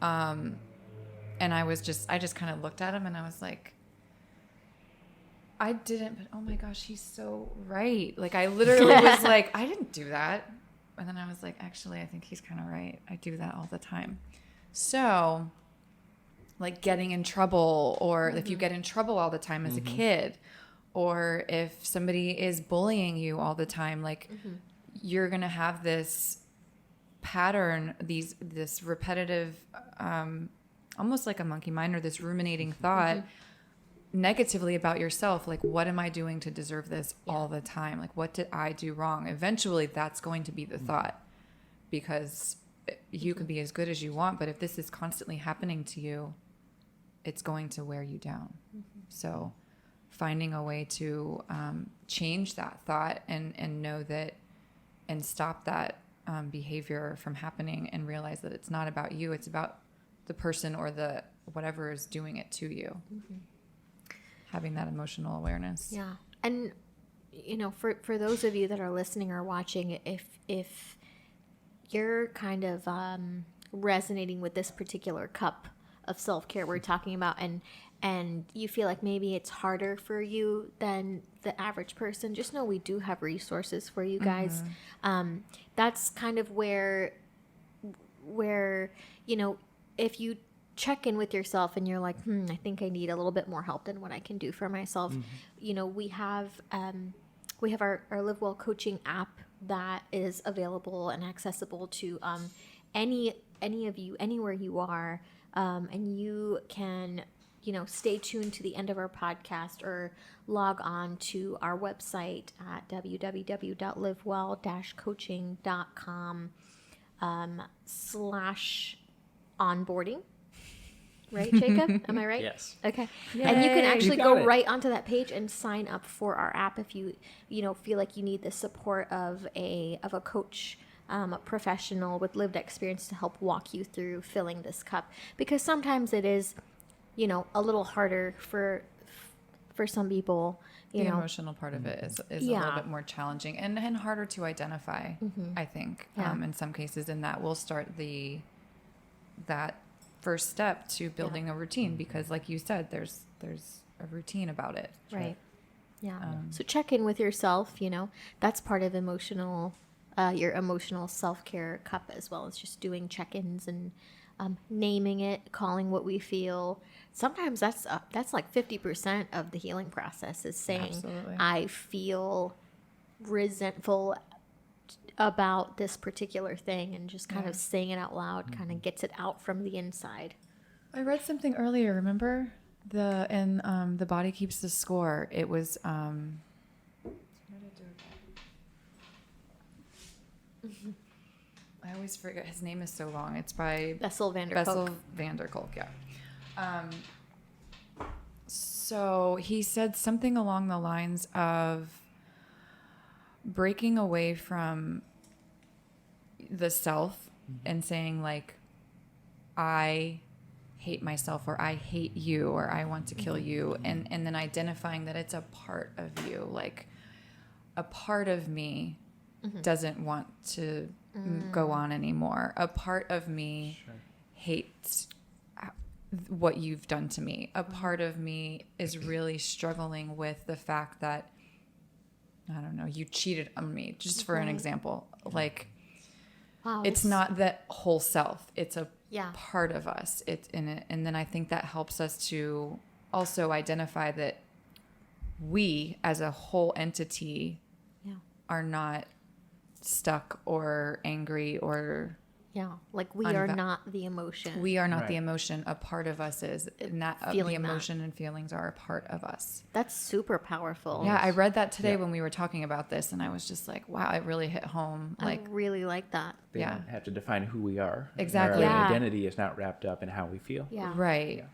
Speaker 2: And I just kind of looked at him and I was like, I didn't, but oh my gosh, he's so right. Like I literally was like, I didn't do that. And then I was like, actually, I think he's kind of right. I do that all the time. So like getting in trouble, or if you get in trouble all the time as a kid, or if somebody is bullying you all the time, like you're going to have this pattern, this repetitive, almost like a monkey mind, or this ruminating thought negatively about yourself. Like, what am I doing to deserve this all the time? Like, what did I do wrong? Eventually that's going to be the thought, because you can be as good as you want, but if this is constantly happening to you, it's going to wear you down. So finding a way to change that thought and know that, and stop that behavior from happening, and realize that it's not about you, it's about the person or the whatever is doing it to you. Having that emotional awareness.
Speaker 1: Yeah. And you know, for those of you that are listening or watching, if you're kind of resonating with this particular cup of self-care we're talking about, and you feel like maybe it's harder for you than the average person, just know we do have resources for you guys. That's kind of where, you know, if you check in with yourself and you're like, I think I need a little bit more help than what I can do for myself. You know, we have our LiveWell coaching app that is available and accessible to any of you, anywhere you are. And you can, you know, stay tuned to the end of our podcast, or log on to our website at www.livewell-coaching.com /onboarding. Right, Jacob? Am I right?
Speaker 4: Yes.
Speaker 1: Okay.
Speaker 2: Yay.
Speaker 1: And you can actually go
Speaker 3: it.
Speaker 1: right onto that page and sign up for our app if you feel like you need the support of a coach, a professional with lived experience to help walk you through filling this cup, because sometimes it is, you know, a little harder for some people.
Speaker 2: The emotional part of it is a little bit more challenging and harder to identify, I think, in some cases, and that will start that first step to building a routine, because like you said, there's a routine about it.
Speaker 1: Right. Yeah. So check in with yourself, you know, that's part of your emotional self-care cup, as well as just doing check-ins and naming it, calling what we feel. Sometimes that's like 50% of the healing process, is saying,
Speaker 2: Absolutely.
Speaker 1: I feel resentful about this particular thing, and just kind of saying it out loud kind of gets it out from the inside.
Speaker 2: I read something earlier, remember? The Body Keeps the Score. It was I always forget, his name is so long. It's by
Speaker 1: Bessel van der
Speaker 2: Bessel
Speaker 1: Kolk.
Speaker 2: van der Kolk, yeah. So he said something along the lines of breaking away from the self and saying like, I hate myself, or I hate you, or I want to kill you, and then identifying that it's a part of you, like a part of me doesn't want to go on anymore. A part of me hates what you've done to me. A part of me is really struggling with the fact that, I don't know, you cheated on me, just for an example. Like,
Speaker 1: Wow,
Speaker 2: it's not that whole self. It's a
Speaker 1: Yeah.
Speaker 2: part of us. It's in it. And then I think that helps us to also identify that we as a whole entity
Speaker 1: Yeah.
Speaker 2: are not stuck or angry or
Speaker 1: Yeah. Like we are not the emotion.
Speaker 2: We are not
Speaker 3: Right.
Speaker 2: the emotion. A part of us is, and that the
Speaker 1: Feeling that.
Speaker 2: emotion and feelings are a part of us.
Speaker 1: That's super powerful.
Speaker 2: Yeah, I read that today
Speaker 3: Yeah.
Speaker 2: when we were talking about this, and I was just like, wow, it really hit home.
Speaker 1: I
Speaker 2: Like,
Speaker 1: really like that.
Speaker 3: They
Speaker 2: Yeah.
Speaker 3: don't have to define who we are.
Speaker 2: Exactly.
Speaker 3: Our
Speaker 1: Yeah.
Speaker 3: identity is not wrapped up in how we feel.
Speaker 1: Yeah.
Speaker 2: right.
Speaker 3: Yeah.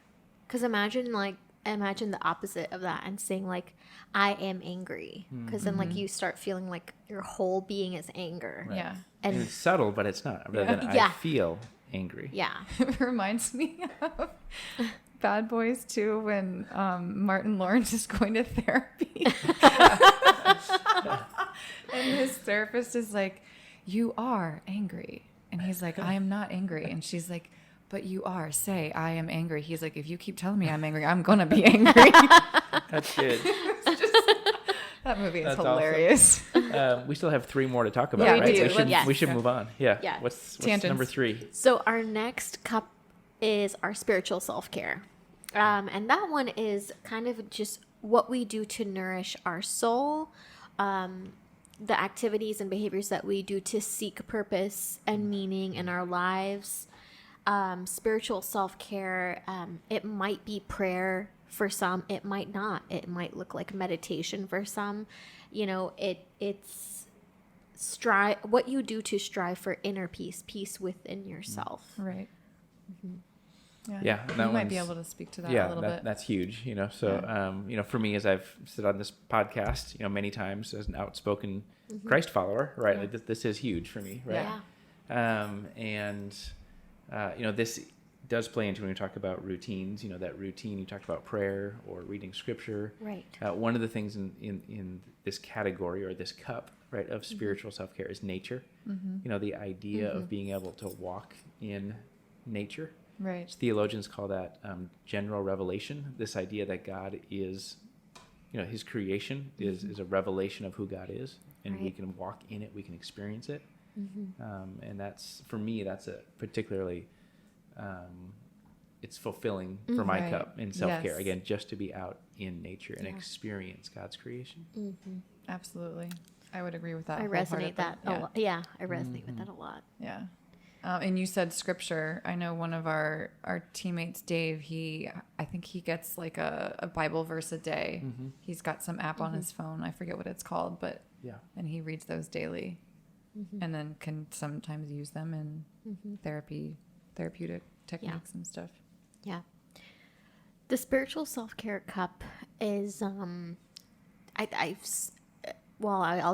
Speaker 1: Because imagine the opposite of that and saying like, I am angry. Because then like you start feeling like your whole being is anger.
Speaker 3: Right.
Speaker 2: Yeah.
Speaker 3: And
Speaker 1: And
Speaker 3: it's subtle, but it's not. Rather than
Speaker 1: Yeah.
Speaker 3: I feel angry.
Speaker 1: yeah.
Speaker 2: It reminds me of Bad Boys 2 when Martin Lawrence is going to therapy. And his therapist is like, you are angry. And he's like, I am not angry. And she's like, but you are. Say, I am angry. He's like, if you keep telling me I'm angry, I'm going to be angry.
Speaker 3: That's good.
Speaker 2: That movie is
Speaker 3: That's
Speaker 2: hilarious.
Speaker 3: We still have 3 more to talk about,
Speaker 2: Yeah, we
Speaker 3: right?
Speaker 2: do.
Speaker 3: We should,
Speaker 1: Yes.
Speaker 3: we should move on. Yeah.
Speaker 1: Yeah.
Speaker 3: What's
Speaker 2: Tangents.
Speaker 3: number 3?
Speaker 1: So our next cup is our spiritual self-care. And that one is kind of just what we do to nourish our soul, the activities and behaviors that we do to seek purpose and meaning in our lives. Spiritual self-care, it might be prayer for some, it might not. It might look like meditation for some. You know, it's what you do to strive for inner peace within yourself.
Speaker 2: Right.
Speaker 3: Yeah,
Speaker 2: You
Speaker 3: that
Speaker 2: might be
Speaker 3: one's-
Speaker 2: able to speak to that a
Speaker 3: Yeah,
Speaker 2: little bit.
Speaker 3: that's huge. You know, so for me, as I've said on this podcast, many times as an outspoken Christ follower, right?
Speaker 1: Yeah.
Speaker 3: Like this is huge for me, right?
Speaker 1: Yeah.
Speaker 3: This does play into when we talk about routines. That routine you talked about, prayer or reading scripture.
Speaker 1: Right.
Speaker 3: One of the things in this category or this cup, right, of spiritual self-care is nature. The idea of being able to walk in nature.
Speaker 2: Right.
Speaker 3: Theologians call that general revelation. This idea that God is, His creation is a revelation of who God is, and we
Speaker 1: Right.
Speaker 3: can walk in it, we can experience it. And that's, for me, that's a particularly, it's fulfilling for my
Speaker 2: Right.
Speaker 3: cup in self-care.
Speaker 2: Yes.
Speaker 3: Again, just to be out in nature and
Speaker 1: Yeah.
Speaker 3: experience God's creation.
Speaker 2: Absolutely. I would agree with that.
Speaker 1: I resonate
Speaker 2: wholeheartedly.
Speaker 1: that a lot. Yeah, I resonate with that a lot.
Speaker 2: Yeah. And you said scripture. I know one of our teammates, Dave, I think he gets like a Bible verse a day. He's got some app on his phone. I forget what it's called, but
Speaker 3: Yeah.
Speaker 2: and he reads those daily and then can sometimes use them in therapeutic techniques and stuff.
Speaker 1: Yeah. The spiritual self-care cup is I'll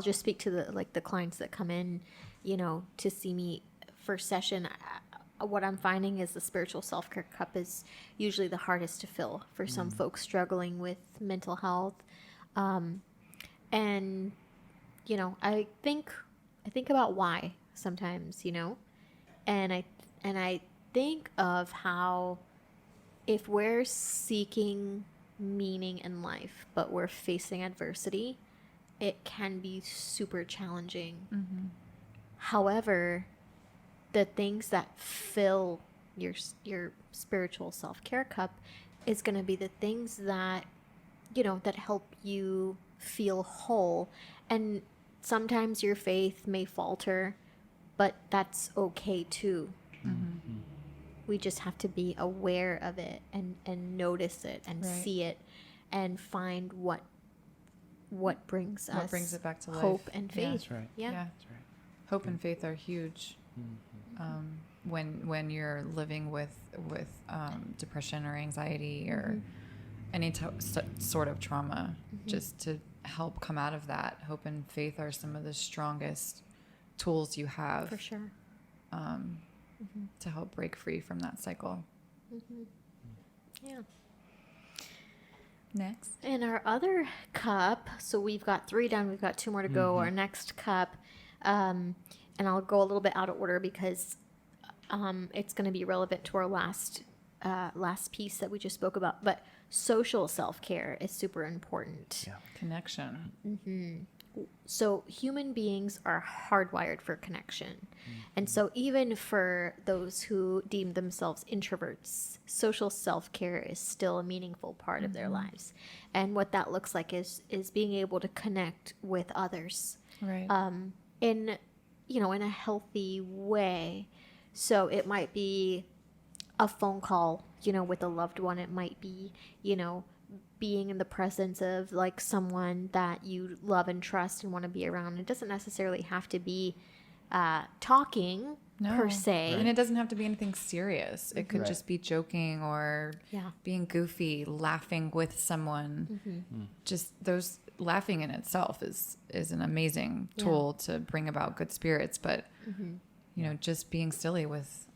Speaker 1: just speak to the clients that come in, to see me first session. What I'm finding is the spiritual self-care cup is usually the hardest to fill for some folks struggling with mental health. And I think about why sometimes, and I think of how if we're seeking meaning in life, but we're facing adversity, it can be super challenging. However, the things that fill your spiritual self-care cup is going to be the things that, that help you feel whole. And sometimes your faith may falter, but that's okay too. We just have to be aware of it and notice it and
Speaker 2: Right.
Speaker 1: see it and find what brings us
Speaker 2: What brings it back to life.
Speaker 1: hope and
Speaker 2: Yeah.
Speaker 1: faith.
Speaker 3: That's right.
Speaker 1: Yeah.
Speaker 3: That's right.
Speaker 2: Hope and faith are huge. When you're living with depression or anxiety or any sort of trauma, just to help come out of that, hope and faith are some of the strongest tools you have
Speaker 1: For sure.
Speaker 2: to help break free from that cycle.
Speaker 1: Yeah.
Speaker 2: Next.
Speaker 1: And our other cup, so we've got 3 done, we've got 2 more to go. Our next cup, and I'll go a little bit out of order because it's going to be relevant to our last piece that we just spoke about. But social self-care is super important.
Speaker 3: Yeah.
Speaker 2: Connection.
Speaker 1: So human beings are hardwired for connection. And so even for those who deem themselves introverts, social self-care is still a meaningful part of their lives. And what that looks like is being able to connect with others
Speaker 2: Right.
Speaker 1: in a healthy way. So it might be a phone call, with a loved one. It might be, being in the presence of like someone that you love and trust and want to be around. It doesn't necessarily have to be talking per se.
Speaker 2: And it doesn't have to be anything serious. It could just be joking or being goofy, laughing with someone. Just those laughing in itself is an amazing tool to bring about good spirits. But, just being silly with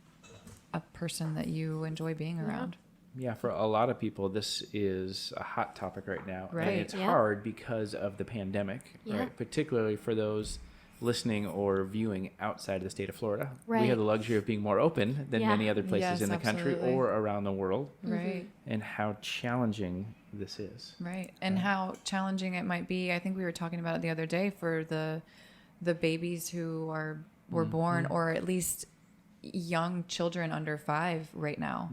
Speaker 2: a person that you enjoy being around.
Speaker 3: Yeah, for a lot of people, this is a hot topic right now.
Speaker 2: Right.
Speaker 3: And it's hard because of the pandemic, right? Particularly for those listening or viewing outside of the state of Florida.
Speaker 1: Right.
Speaker 3: We have the luxury of being more open than many other places in the country
Speaker 2: absolutely.
Speaker 3: or around the world.
Speaker 2: Right.
Speaker 3: And how challenging this is.
Speaker 2: Right. And how challenging it might be. I think we were talking about it the other day for the babies who were born, or at least young children under 5 right now.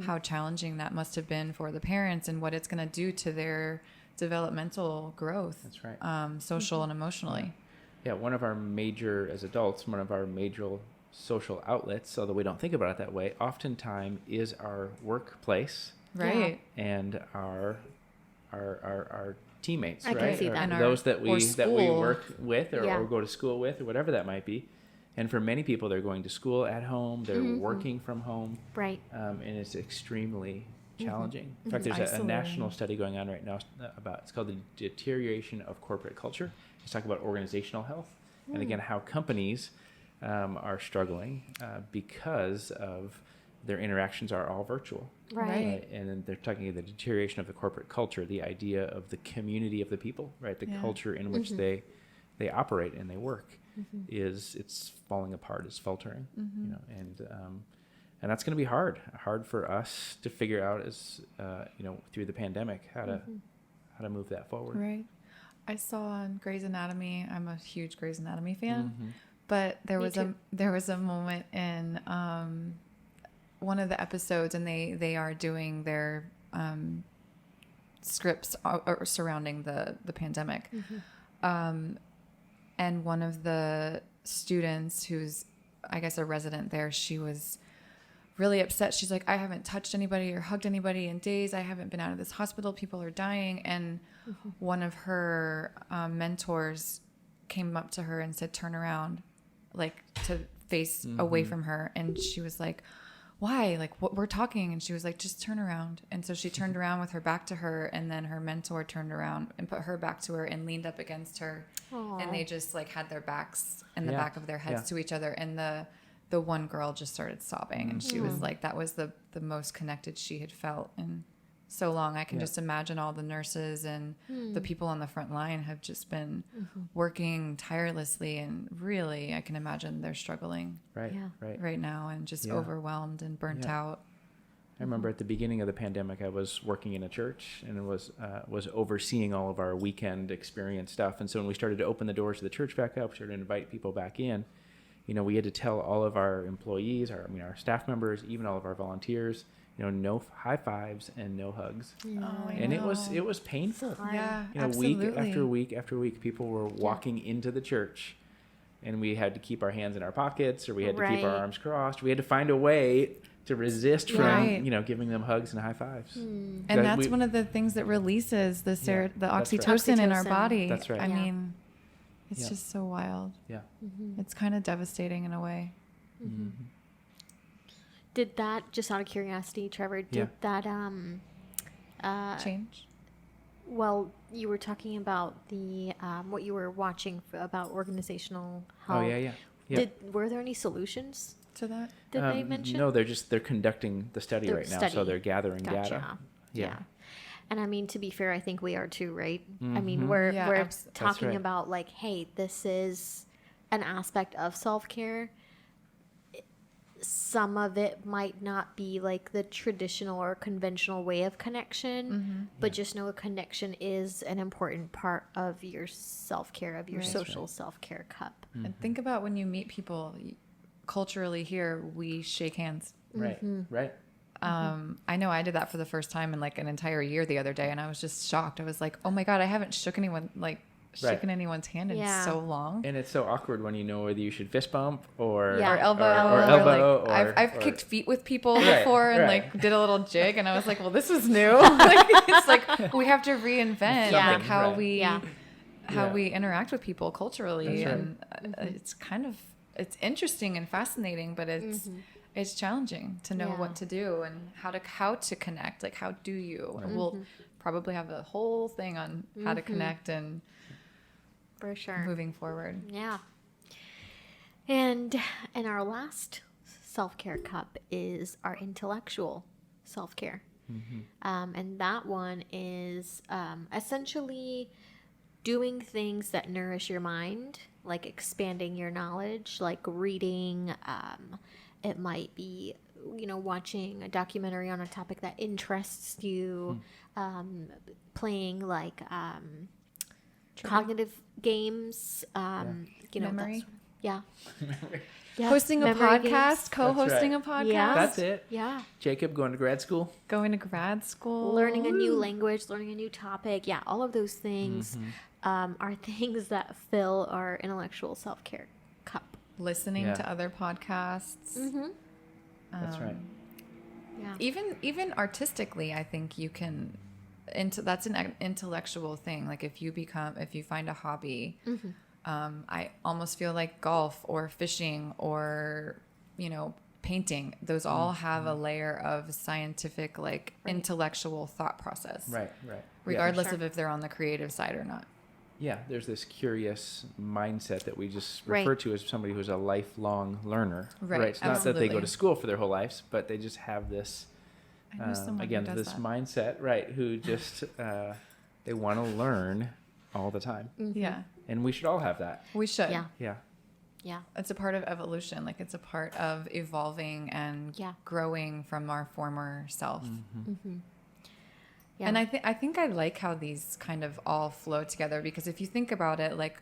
Speaker 2: How challenging that must have been for the parents and what it's going to do to their developmental growth.
Speaker 3: That's right.
Speaker 2: Social and emotionally.
Speaker 3: Yeah, as adults, one of our major social outlets, although we don't think about it that way, oftentimes is our workplace.
Speaker 2: Right.
Speaker 3: And our teammates,
Speaker 1: I can
Speaker 3: right?
Speaker 1: see that.
Speaker 2: And
Speaker 3: those that we
Speaker 2: school.
Speaker 3: work with or go to school with or whatever that might be. And for many people, they're going to school at home, they're working from home.
Speaker 1: Right.
Speaker 3: And it's extremely challenging. In fact, there's a national study going on right now it's called the deterioration of corporate culture. It's talking about organizational health. And again, how companies are struggling because of their interactions are all virtual.
Speaker 1: Right.
Speaker 3: And then they're talking about the deterioration of the corporate culture, the idea of the community of the people, right? The culture in which they operate and they work it's falling apart, it's faltering, and that's going to be hard for us to figure out as through the pandemic how to move that forward.
Speaker 2: Right. I saw on Grey's Anatomy. I'm a huge Grey's Anatomy fan, but there was a moment in one of the episodes, and they are doing their scripts surrounding the pandemic. And one of the students who's, I guess, a resident there, she was really upset. She's like, I haven't touched anybody or hugged anybody in days. I haven't been out of this hospital. People are dying. And one of her mentors came up to her and said, turn around, like to face away from her. And she was like, why? Like, what, we're talking. And she was like, just turn around. And so she turned around with her back to her, and then her mentor turned around and put her back to her and leaned up against her. Aww. And they just like had their backs and the back of their heads to each other. And the one girl just started sobbing, and she was like, that was the most connected she had felt in so long. I can just imagine all the nurses and the people on the front line have just been working tirelessly, and really I can imagine they're struggling right now and just overwhelmed and burnt out.
Speaker 3: I remember at the beginning of the pandemic, I was working in a church and was overseeing all of our weekend experience stuff. And so when we started to open the doors of the church back up, started to invite people back in, we had to tell all of our employees, our staff members, even all of our volunteers, no high fives and no hugs. And it was painful.
Speaker 2: Yeah,
Speaker 3: week after week after week, people were walking into the church, and we had to keep our hands in our pockets, or we had to keep our arms crossed. We had to find a way to resist from giving them hugs and high fives.
Speaker 2: And that's one of the things that releases the oxytocin in our body.
Speaker 3: That's right.
Speaker 2: I mean, it's just so wild.
Speaker 3: Yeah.
Speaker 2: It's kind of devastating in a way.
Speaker 1: Did that, just out of curiosity, Trevor, did that
Speaker 2: change?
Speaker 1: Well, you were talking about the what you were watching about organizational health.
Speaker 3: Oh yeah.
Speaker 1: Were there any solutions
Speaker 2: to that?
Speaker 1: Did they mention?
Speaker 3: No, they're conducting the study right now, so they're gathering data.
Speaker 1: Yeah. And I mean, to be fair, I think we are too, right? I mean, we're talking about like, hey, this is an aspect of self-care. Some of it might not be like the traditional or conventional way of connection, but just know a connection is an important part of your self-care, of your social self-care cup.
Speaker 2: And think about when you meet people culturally here, we shake hands.
Speaker 3: Right.
Speaker 2: I know I did that for the first time in like an entire year the other day, and I was just shocked. I was like, oh my God, I haven't shook anyone like shaken anyone's hand in so long.
Speaker 3: And it's so awkward when you know whether you should fist bump or
Speaker 2: or elbow.
Speaker 3: Or
Speaker 2: like, I've kicked feet with people
Speaker 3: Right,
Speaker 2: before and
Speaker 3: right.
Speaker 2: like did a little jig, and I was like, well, this is new. Like, it's like we have to reinvent like how we interact with people culturally.
Speaker 3: That's
Speaker 2: And it's kind of, it's interesting and fascinating, but it's challenging to know what to do and how to connect. Like, how do you? And we'll probably have a whole thing on how to connect and
Speaker 1: For sure.
Speaker 2: moving forward.
Speaker 1: Yeah. And our last self-care cup is our intellectual self-care. And that one is essentially doing things that nourish your mind, like expanding your knowledge, like reading. It might be, watching a documentary on a topic that interests you, playing like cognitive games,
Speaker 2: Memory.
Speaker 1: Yeah.
Speaker 2: Hosting a
Speaker 1: Memory
Speaker 2: podcast,
Speaker 1: games.
Speaker 2: co-hosting
Speaker 3: That's
Speaker 2: a podcast.
Speaker 1: Yeah.
Speaker 3: That's it.
Speaker 1: Yeah.
Speaker 3: Jacob going to grad school.
Speaker 2: Going to grad school.
Speaker 1: Learning a new language, learning a new topic. Yeah. All of those things are things that fill our intellectual self-care cup.
Speaker 2: Listening to other podcasts.
Speaker 3: That's right.
Speaker 1: Yeah.
Speaker 2: Even artistically, I think you can that's an intellectual thing. Like if you find a hobby, I almost feel like golf or fishing or, painting, those all have a layer of scientific, like intellectual thought process.
Speaker 3: Right.
Speaker 2: Regardless
Speaker 1: Sure.
Speaker 2: of if they're on the creative side or not.
Speaker 3: Yeah, there's this curious mindset that we just refer to as somebody who's a lifelong learner.
Speaker 2: Right,
Speaker 3: It's not that they go
Speaker 2: absolutely.
Speaker 3: to school for their whole lives, but they just have this,
Speaker 2: I know someone
Speaker 3: again,
Speaker 2: who does
Speaker 3: this
Speaker 2: that.
Speaker 3: mindset, right, who just, they want to learn all the time.
Speaker 2: Yeah,
Speaker 3: And we should all have that.
Speaker 2: we should.
Speaker 1: Yeah.
Speaker 3: Yeah.
Speaker 1: Yeah.
Speaker 2: It's a part of evolution. Like it's a part of evolving and growing from our former self.
Speaker 1: Yeah.
Speaker 2: And I think I like how these kind of all flow together, because if you think about it, like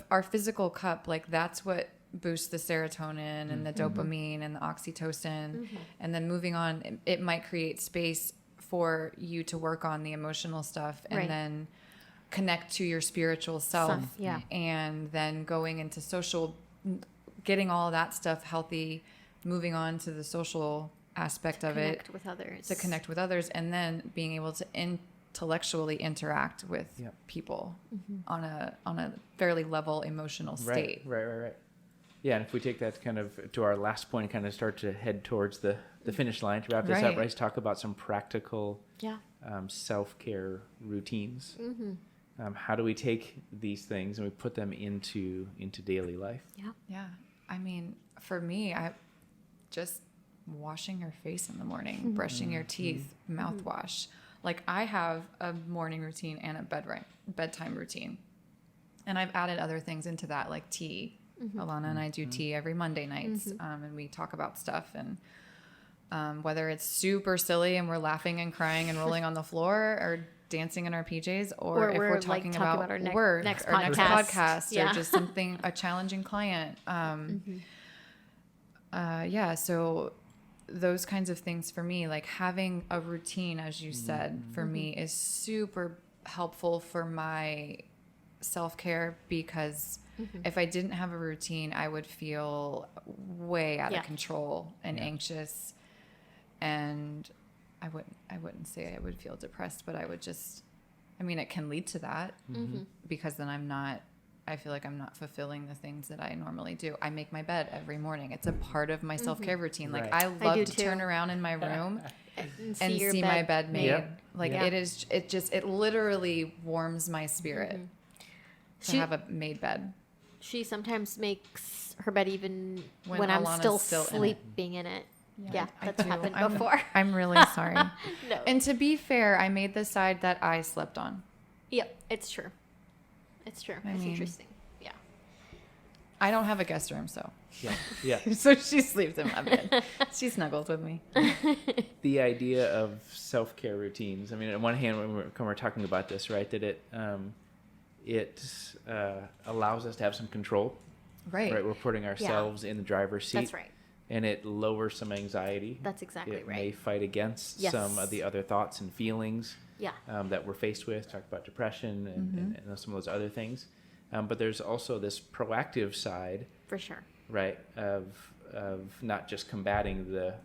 Speaker 2: our physical cup, like that's what boosts the serotonin and the dopamine and the oxytocin. And then moving on, it might create space for you to work on the emotional stuff and then connect to your spiritual self.
Speaker 1: Yeah.
Speaker 2: And then going into social, getting all of that stuff healthy, moving on to the social aspect of
Speaker 1: Connect
Speaker 2: it,
Speaker 1: with others.
Speaker 2: to connect with others, and then being able to intellectually interact with people on a fairly level emotional state.
Speaker 3: Right. Yeah, and if we take that kind of to our last point and kind of start to head towards the finish line to wrap this up, let's talk about some practical self-care routines. How do we take these things and we put them into daily life?
Speaker 2: Yeah. I mean, for me, I just washing your face in the morning, brushing your teeth, mouthwash. Like I have a morning routine and a bedtime routine. And I've added other things into that, like tea. Alana and I do tea every Monday nights, and we talk about stuff. And whether it's super silly and we're laughing and crying and rolling on the floor, or dancing in our PJs, or if we're talking about
Speaker 1: our
Speaker 2: work
Speaker 1: next
Speaker 2: or next podcast,
Speaker 1: Yeah.
Speaker 2: or just something, a challenging client. So those kinds of things for me, like having a routine, as you said, for me is super helpful for my self-care, because if I didn't have a routine, I would feel way out of control and anxious, and I wouldn't say I would feel depressed, but I would just, I mean, it can lead to that, because then I feel like I'm not fulfilling the things that I normally do. I make my bed every morning. It's a part of my self-care routine. Like I love to turn around in my room and see my bed made. Like it literally warms my spirit to have a made bed.
Speaker 1: She sometimes makes her bed even when
Speaker 2: Alana's
Speaker 1: I'm still
Speaker 2: in it.
Speaker 1: sleeping in it. Yeah,
Speaker 2: I
Speaker 1: that's
Speaker 2: do.
Speaker 1: happened before.
Speaker 2: I'm really sorry.
Speaker 1: No.
Speaker 2: And to be fair, I made the side that I slept on.
Speaker 1: Yep, it's true. It's true. It's interesting. Yeah.
Speaker 2: I don't have a guest room, so
Speaker 3: Yeah.
Speaker 2: so she sleeps in my bed. She snuggles with me.
Speaker 3: The idea of self-care routines. I mean, on one hand, when we're talking about this, right, that it allows us to have some control.
Speaker 2: Right.
Speaker 3: We're putting ourselves in the driver's seat.
Speaker 1: That's right.
Speaker 3: And it lowers some anxiety.
Speaker 1: That's exactly
Speaker 3: it
Speaker 1: right.
Speaker 3: may fight against some of the other thoughts and feelings. that we're faced with. Talked about depression and some of those other things. But there's also this proactive side,
Speaker 1: For sure.
Speaker 3: right, of not just combating the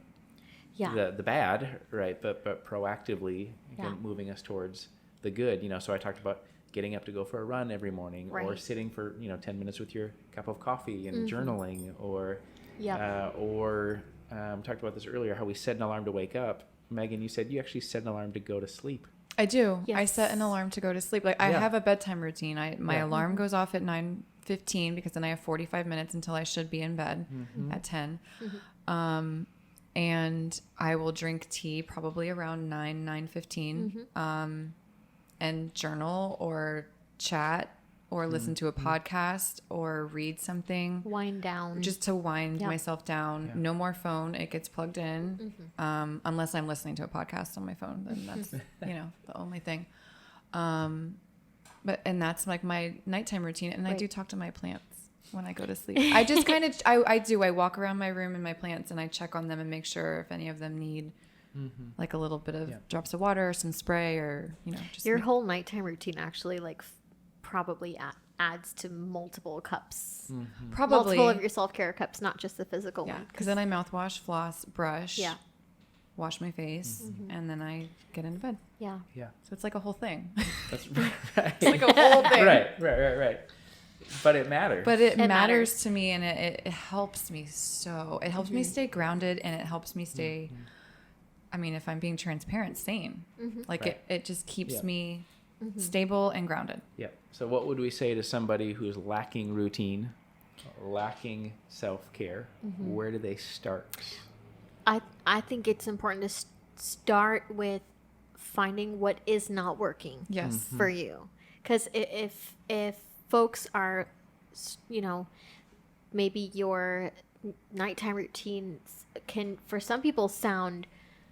Speaker 1: Yeah.
Speaker 3: the bad, right, but proactively again, moving us towards the good. So I talked about getting up to go for a run every morning, or
Speaker 1: Right.
Speaker 3: sitting for 10 minutes with your cup of coffee and journaling, or talked about this earlier, how we set an alarm to wake up. Megan, you said you actually set an alarm to go to sleep.
Speaker 2: I do. I
Speaker 1: Yes.
Speaker 2: set an alarm to go to sleep. Like I have a bedtime routine. My
Speaker 3: Yeah.
Speaker 2: alarm goes off at 9:15 because then I have 45 minutes until I should be in bed at 10. And I will drink tea probably around 9:15, and journal or chat or listen to a podcast or read something.
Speaker 1: Wind down.
Speaker 2: Just to wind myself down.
Speaker 3: Yeah.
Speaker 2: No more phone. It gets plugged in. Unless I'm listening to a podcast on my phone, then that's, the only thing. And that's like my nighttime routine. And I do talk to my plants when I go to sleep. I just kind of, I walk around my room and my plants and I check on them and make sure if any of them need like a little bit of drops of water or some spray or, just
Speaker 1: Your whole nighttime routine actually like probably adds to multiple cups.
Speaker 2: probably
Speaker 1: Multiple of your self-care cups, not just the physical one.
Speaker 2: because then I mouthwash, floss, brush,
Speaker 1: Yeah.
Speaker 2: wash my face, and then I get into bed.
Speaker 1: Yeah.
Speaker 3: Yeah,
Speaker 2: So it's like a whole thing.
Speaker 3: that's right.
Speaker 2: It's like a whole thing.
Speaker 3: right. But it matters.
Speaker 2: But it
Speaker 1: matters.
Speaker 2: matters to me, and it helps me so. It helps me stay grounded, and it helps me stay. I mean, if I'm being transparent, sane. Like
Speaker 3: Right.
Speaker 2: it just keeps
Speaker 3: Yeah.
Speaker 2: me stable and grounded.
Speaker 3: Yeah. So what would we say to somebody who's lacking routine, lacking self-care? Where do they start?
Speaker 1: I think it's important to start with finding what is not working
Speaker 2: Yes.
Speaker 1: for you. Because if folks are, maybe your nighttime routines can, for some people, sound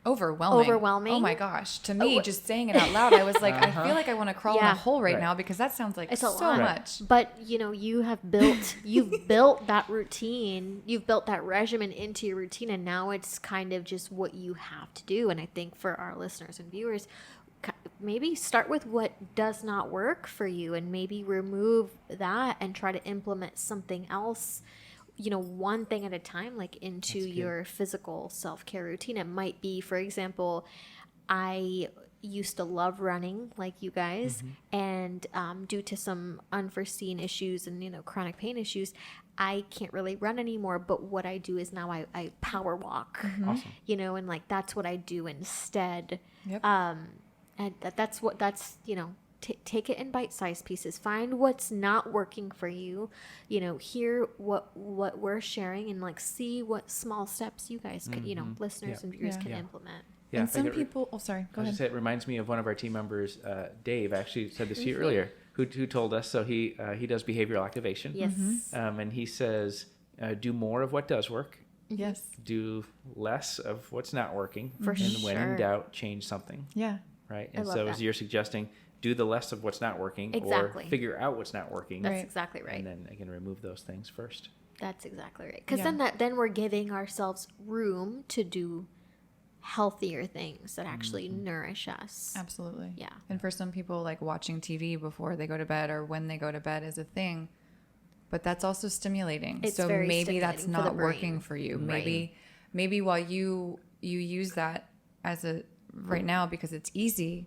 Speaker 2: Overwhelming. Oh my gosh. To me, just saying it out loud, I was like, I feel like I want to crawl in a hole right now because that sounds like
Speaker 1: It's a
Speaker 2: so
Speaker 1: lot.
Speaker 2: much.
Speaker 1: But you've built that routine, you've built that regimen into your routine, and now it's kind of just what you have to do. And I think for our listeners and viewers, maybe start with what does not work for you, and maybe remove that and try to implement something else. One thing at a time, like into your physical self-care routine. It might be, for example, I used to love running like you guys, and due to some unforeseen issues and chronic pain issues, I can't really run anymore. But what I do is now I power walk,
Speaker 3: Awesome.
Speaker 1: and like that's what I do instead.
Speaker 2: Yep.
Speaker 1: And take it in bite-sized pieces. Find what's not working for you. Hear what we're sharing, and like see what small steps you guys could, listeners and viewers can implement.
Speaker 3: Yeah.
Speaker 2: And
Speaker 3: I
Speaker 2: some
Speaker 3: think
Speaker 2: people, go
Speaker 3: I was
Speaker 2: ahead.
Speaker 3: just say, it reminds me of one of our team members, Dave. Actually said this to you earlier. Who told us? So he does behavioral activation.
Speaker 1: Yes.
Speaker 3: And he says, do more of what does work.
Speaker 2: Yes.
Speaker 3: Do less of what's not working.
Speaker 1: For
Speaker 3: and when
Speaker 1: sure.
Speaker 3: in doubt, change something.
Speaker 2: Yeah.
Speaker 3: Right.
Speaker 1: I
Speaker 3: And
Speaker 1: love
Speaker 3: so
Speaker 1: that.
Speaker 3: as you're suggesting, do the less of what's not working,
Speaker 1: Exactly.
Speaker 3: or figure out what's not working,
Speaker 1: That's
Speaker 2: Right.
Speaker 1: exactly right.
Speaker 3: and then again remove those things first.
Speaker 1: That's exactly right. Because
Speaker 2: Yeah.
Speaker 1: then we're giving ourselves room to do healthier things that actually nourish us.
Speaker 2: Absolutely.
Speaker 1: Yeah.
Speaker 2: And for some people, like watching TV before they go to bed or when they go to bed is a thing, but that's also stimulating.
Speaker 1: It's
Speaker 2: so
Speaker 1: very
Speaker 2: maybe that's
Speaker 1: stimulating for the
Speaker 2: not working
Speaker 1: brain.
Speaker 2: for you.
Speaker 1: Right.
Speaker 2: Maybe while you use that as a right now because it's easy,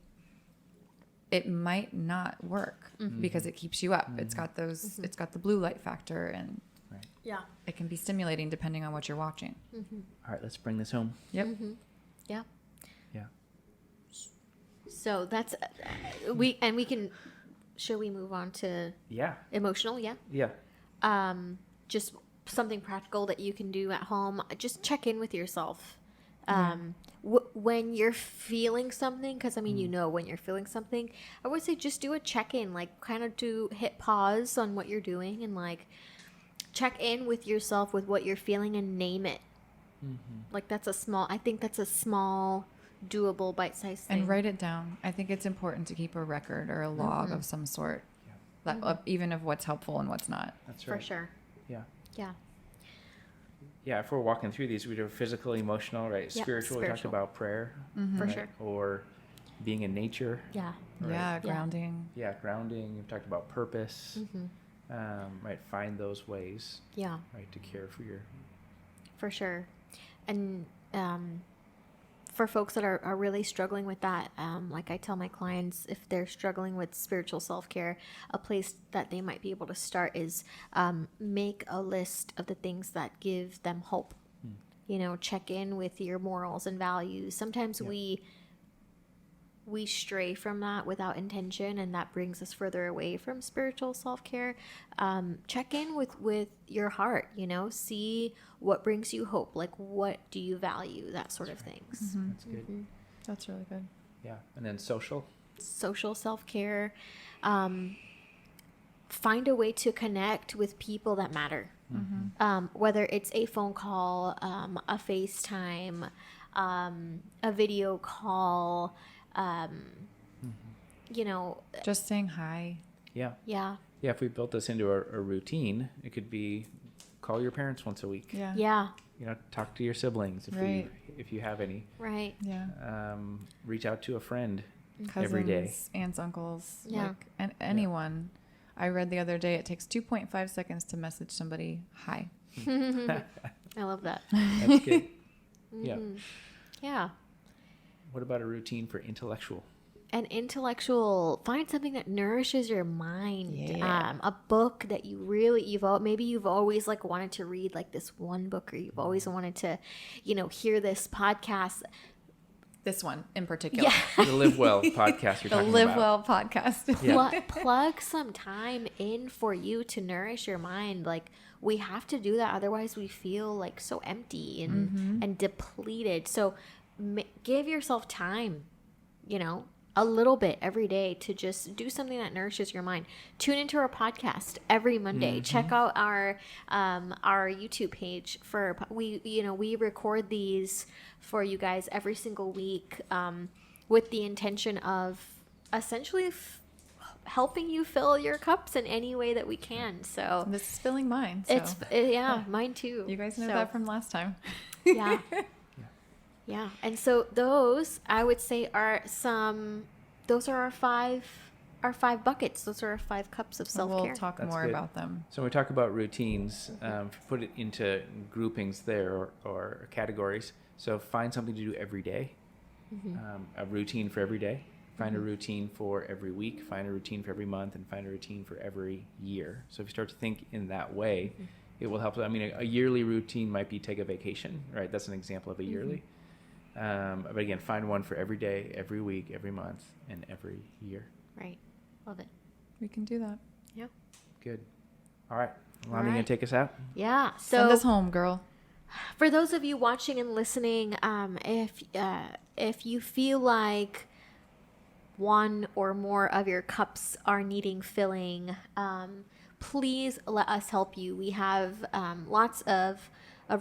Speaker 2: it might not work because it keeps you up. It's got those. It's got the blue light factor, and
Speaker 3: Right.
Speaker 1: Yeah.
Speaker 2: it can be stimulating depending on what you're watching.
Speaker 3: All right. Let's bring this home.
Speaker 2: Yep.
Speaker 1: Yeah.
Speaker 3: Yeah.
Speaker 1: So that's should we move on to
Speaker 3: Yeah.
Speaker 1: emotional? Yeah.
Speaker 3: Yeah.
Speaker 1: Just something practical that you can do at home. Just check in with yourself. When you're feeling something, because when you're feeling something, I would say just do a check-in, like kind of hit pause on what you're doing and like check in with yourself with what you're feeling and name it. Like I think that's a small, doable, bite-sized thing.
Speaker 2: And write it down. I think it's important to keep a record or a log of some sort, even of what's helpful and what's not.
Speaker 3: That's right.
Speaker 1: For sure.
Speaker 3: Yeah.
Speaker 1: Yeah.
Speaker 3: Yeah, if we're walking through these, we do physical, emotional, right?
Speaker 1: Yeah,
Speaker 3: Spiritual. We talked
Speaker 1: spiritual.
Speaker 3: about prayer,
Speaker 1: For
Speaker 3: right?
Speaker 1: sure.
Speaker 3: Or being in nature.
Speaker 1: Yeah.
Speaker 3: Right.
Speaker 2: Yeah, grounding.
Speaker 3: Yeah, grounding. We've talked about purpose. Right, find those ways.
Speaker 1: Yeah.
Speaker 3: Right, to care for your.
Speaker 1: For sure. And for folks that are really struggling with that, like I tell my clients, if they're struggling with spiritual self-care, a place that they might be able to start is make a list of the things that give them hope. You know, check in with your morals and values. Sometimes we stray from that without intention, and that brings us further away from spiritual self-care. Check in with your heart, you know, see what brings you hope, like what do you value, that sort of things.
Speaker 3: That's good.
Speaker 2: That's really good.
Speaker 3: Yeah, and then social
Speaker 1: Self-care. Find a way to connect with people that matter. Whether it's a phone call, a FaceTime, a video call, you know.
Speaker 2: Just saying hi.
Speaker 3: Yeah.
Speaker 1: Yeah.
Speaker 3: Yeah, if we built this into a routine, it could be call your parents once a week.
Speaker 2: Yeah.
Speaker 1: Yeah.
Speaker 3: You know, talk to your siblings if you have any.
Speaker 1: Right.
Speaker 2: Yeah.
Speaker 3: Reach out to a friend
Speaker 2: Cousins,
Speaker 3: every day.
Speaker 2: aunts, uncles,
Speaker 1: Yeah.
Speaker 2: like, and anyone. I read the other day it takes 2.5 seconds to message somebody hi.
Speaker 1: I love that.
Speaker 3: That's good. Yeah.
Speaker 1: Yeah.
Speaker 3: What about a routine for intellectual?
Speaker 1: An intellectual, find something that nourishes your mind.
Speaker 2: Yeah.
Speaker 1: A book that maybe you've always like wanted to read like this one book, or you've always wanted to, you know, hear this podcast.
Speaker 2: This one in particular.
Speaker 1: Yeah.
Speaker 3: The LiveWell podcast you're
Speaker 2: The
Speaker 3: talking about.
Speaker 2: LiveWell podcast.
Speaker 3: Yeah.
Speaker 1: Plug some time in for you to nourish your mind. Like, we have to do that, otherwise we feel like so empty and depleted. So give yourself time, you know, a little bit every day to just do something that nourishes your mind. Tune into our podcast every Monday. Check out our YouTube page we record these for you guys every single week, with the intention of essentially helping you fill your cups in any way that we can. So
Speaker 2: This is filling mine. So.
Speaker 1: Mine too.
Speaker 2: You guys know
Speaker 1: So,
Speaker 2: that from last time.
Speaker 1: yeah. Yeah. And so those, I would say, those are our five buckets. Those are our 5 cups of self-care.
Speaker 2: We'll talk
Speaker 3: That's
Speaker 2: more
Speaker 3: good.
Speaker 2: about them.
Speaker 3: So when we talk about routines, put it into groupings there or categories. So find something to do every day, a routine for every day. Find a routine for every week, find a routine for every month, and find a routine for every year. So if you start to think in that way, it will help. I mean, a yearly routine might be take a vacation, right? That's an example of a yearly. But again, find one for every day, every week, every month, and every year.
Speaker 1: Right. Love it.
Speaker 2: We can do that.
Speaker 1: Yeah.
Speaker 3: Good. All right. Alana,
Speaker 1: All
Speaker 3: you going
Speaker 1: right.
Speaker 3: to take us out?
Speaker 1: Yeah.
Speaker 2: Send
Speaker 1: So
Speaker 2: us home, girl.
Speaker 1: for those of you watching and listening, if you feel like one or more of your cups are needing filling, please let us help you. We have lots of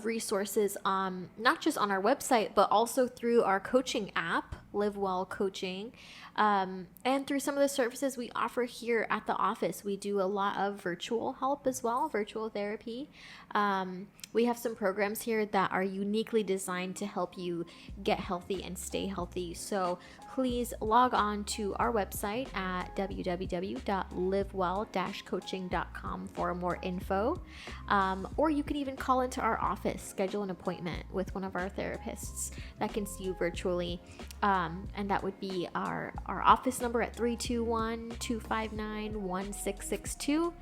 Speaker 1: resources, not just on our website, but also through our coaching app, LiveWell Coaching, and through some of the services we offer here at the office. We do a lot of virtual help as well, virtual therapy. We have some programs here that are uniquely designed to help you get healthy and stay healthy. So please log on to our website at www.livewell-coaching.com for more info. Or you can even call into our office, schedule an appointment with one of our therapists that can see you virtually. And that would be our office number at 321-259-1662.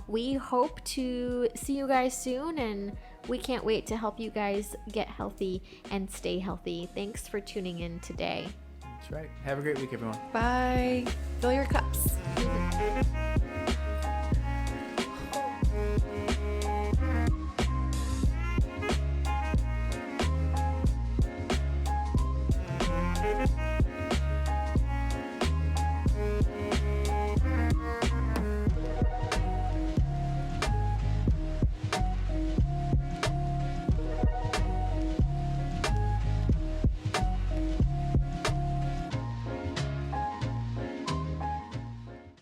Speaker 1: We hope to see you guys soon, and we can't wait to help you guys get healthy and stay healthy. Thanks for tuning in today.
Speaker 3: That's right. Have a great week, everyone.
Speaker 2: Bye. Fill your cups.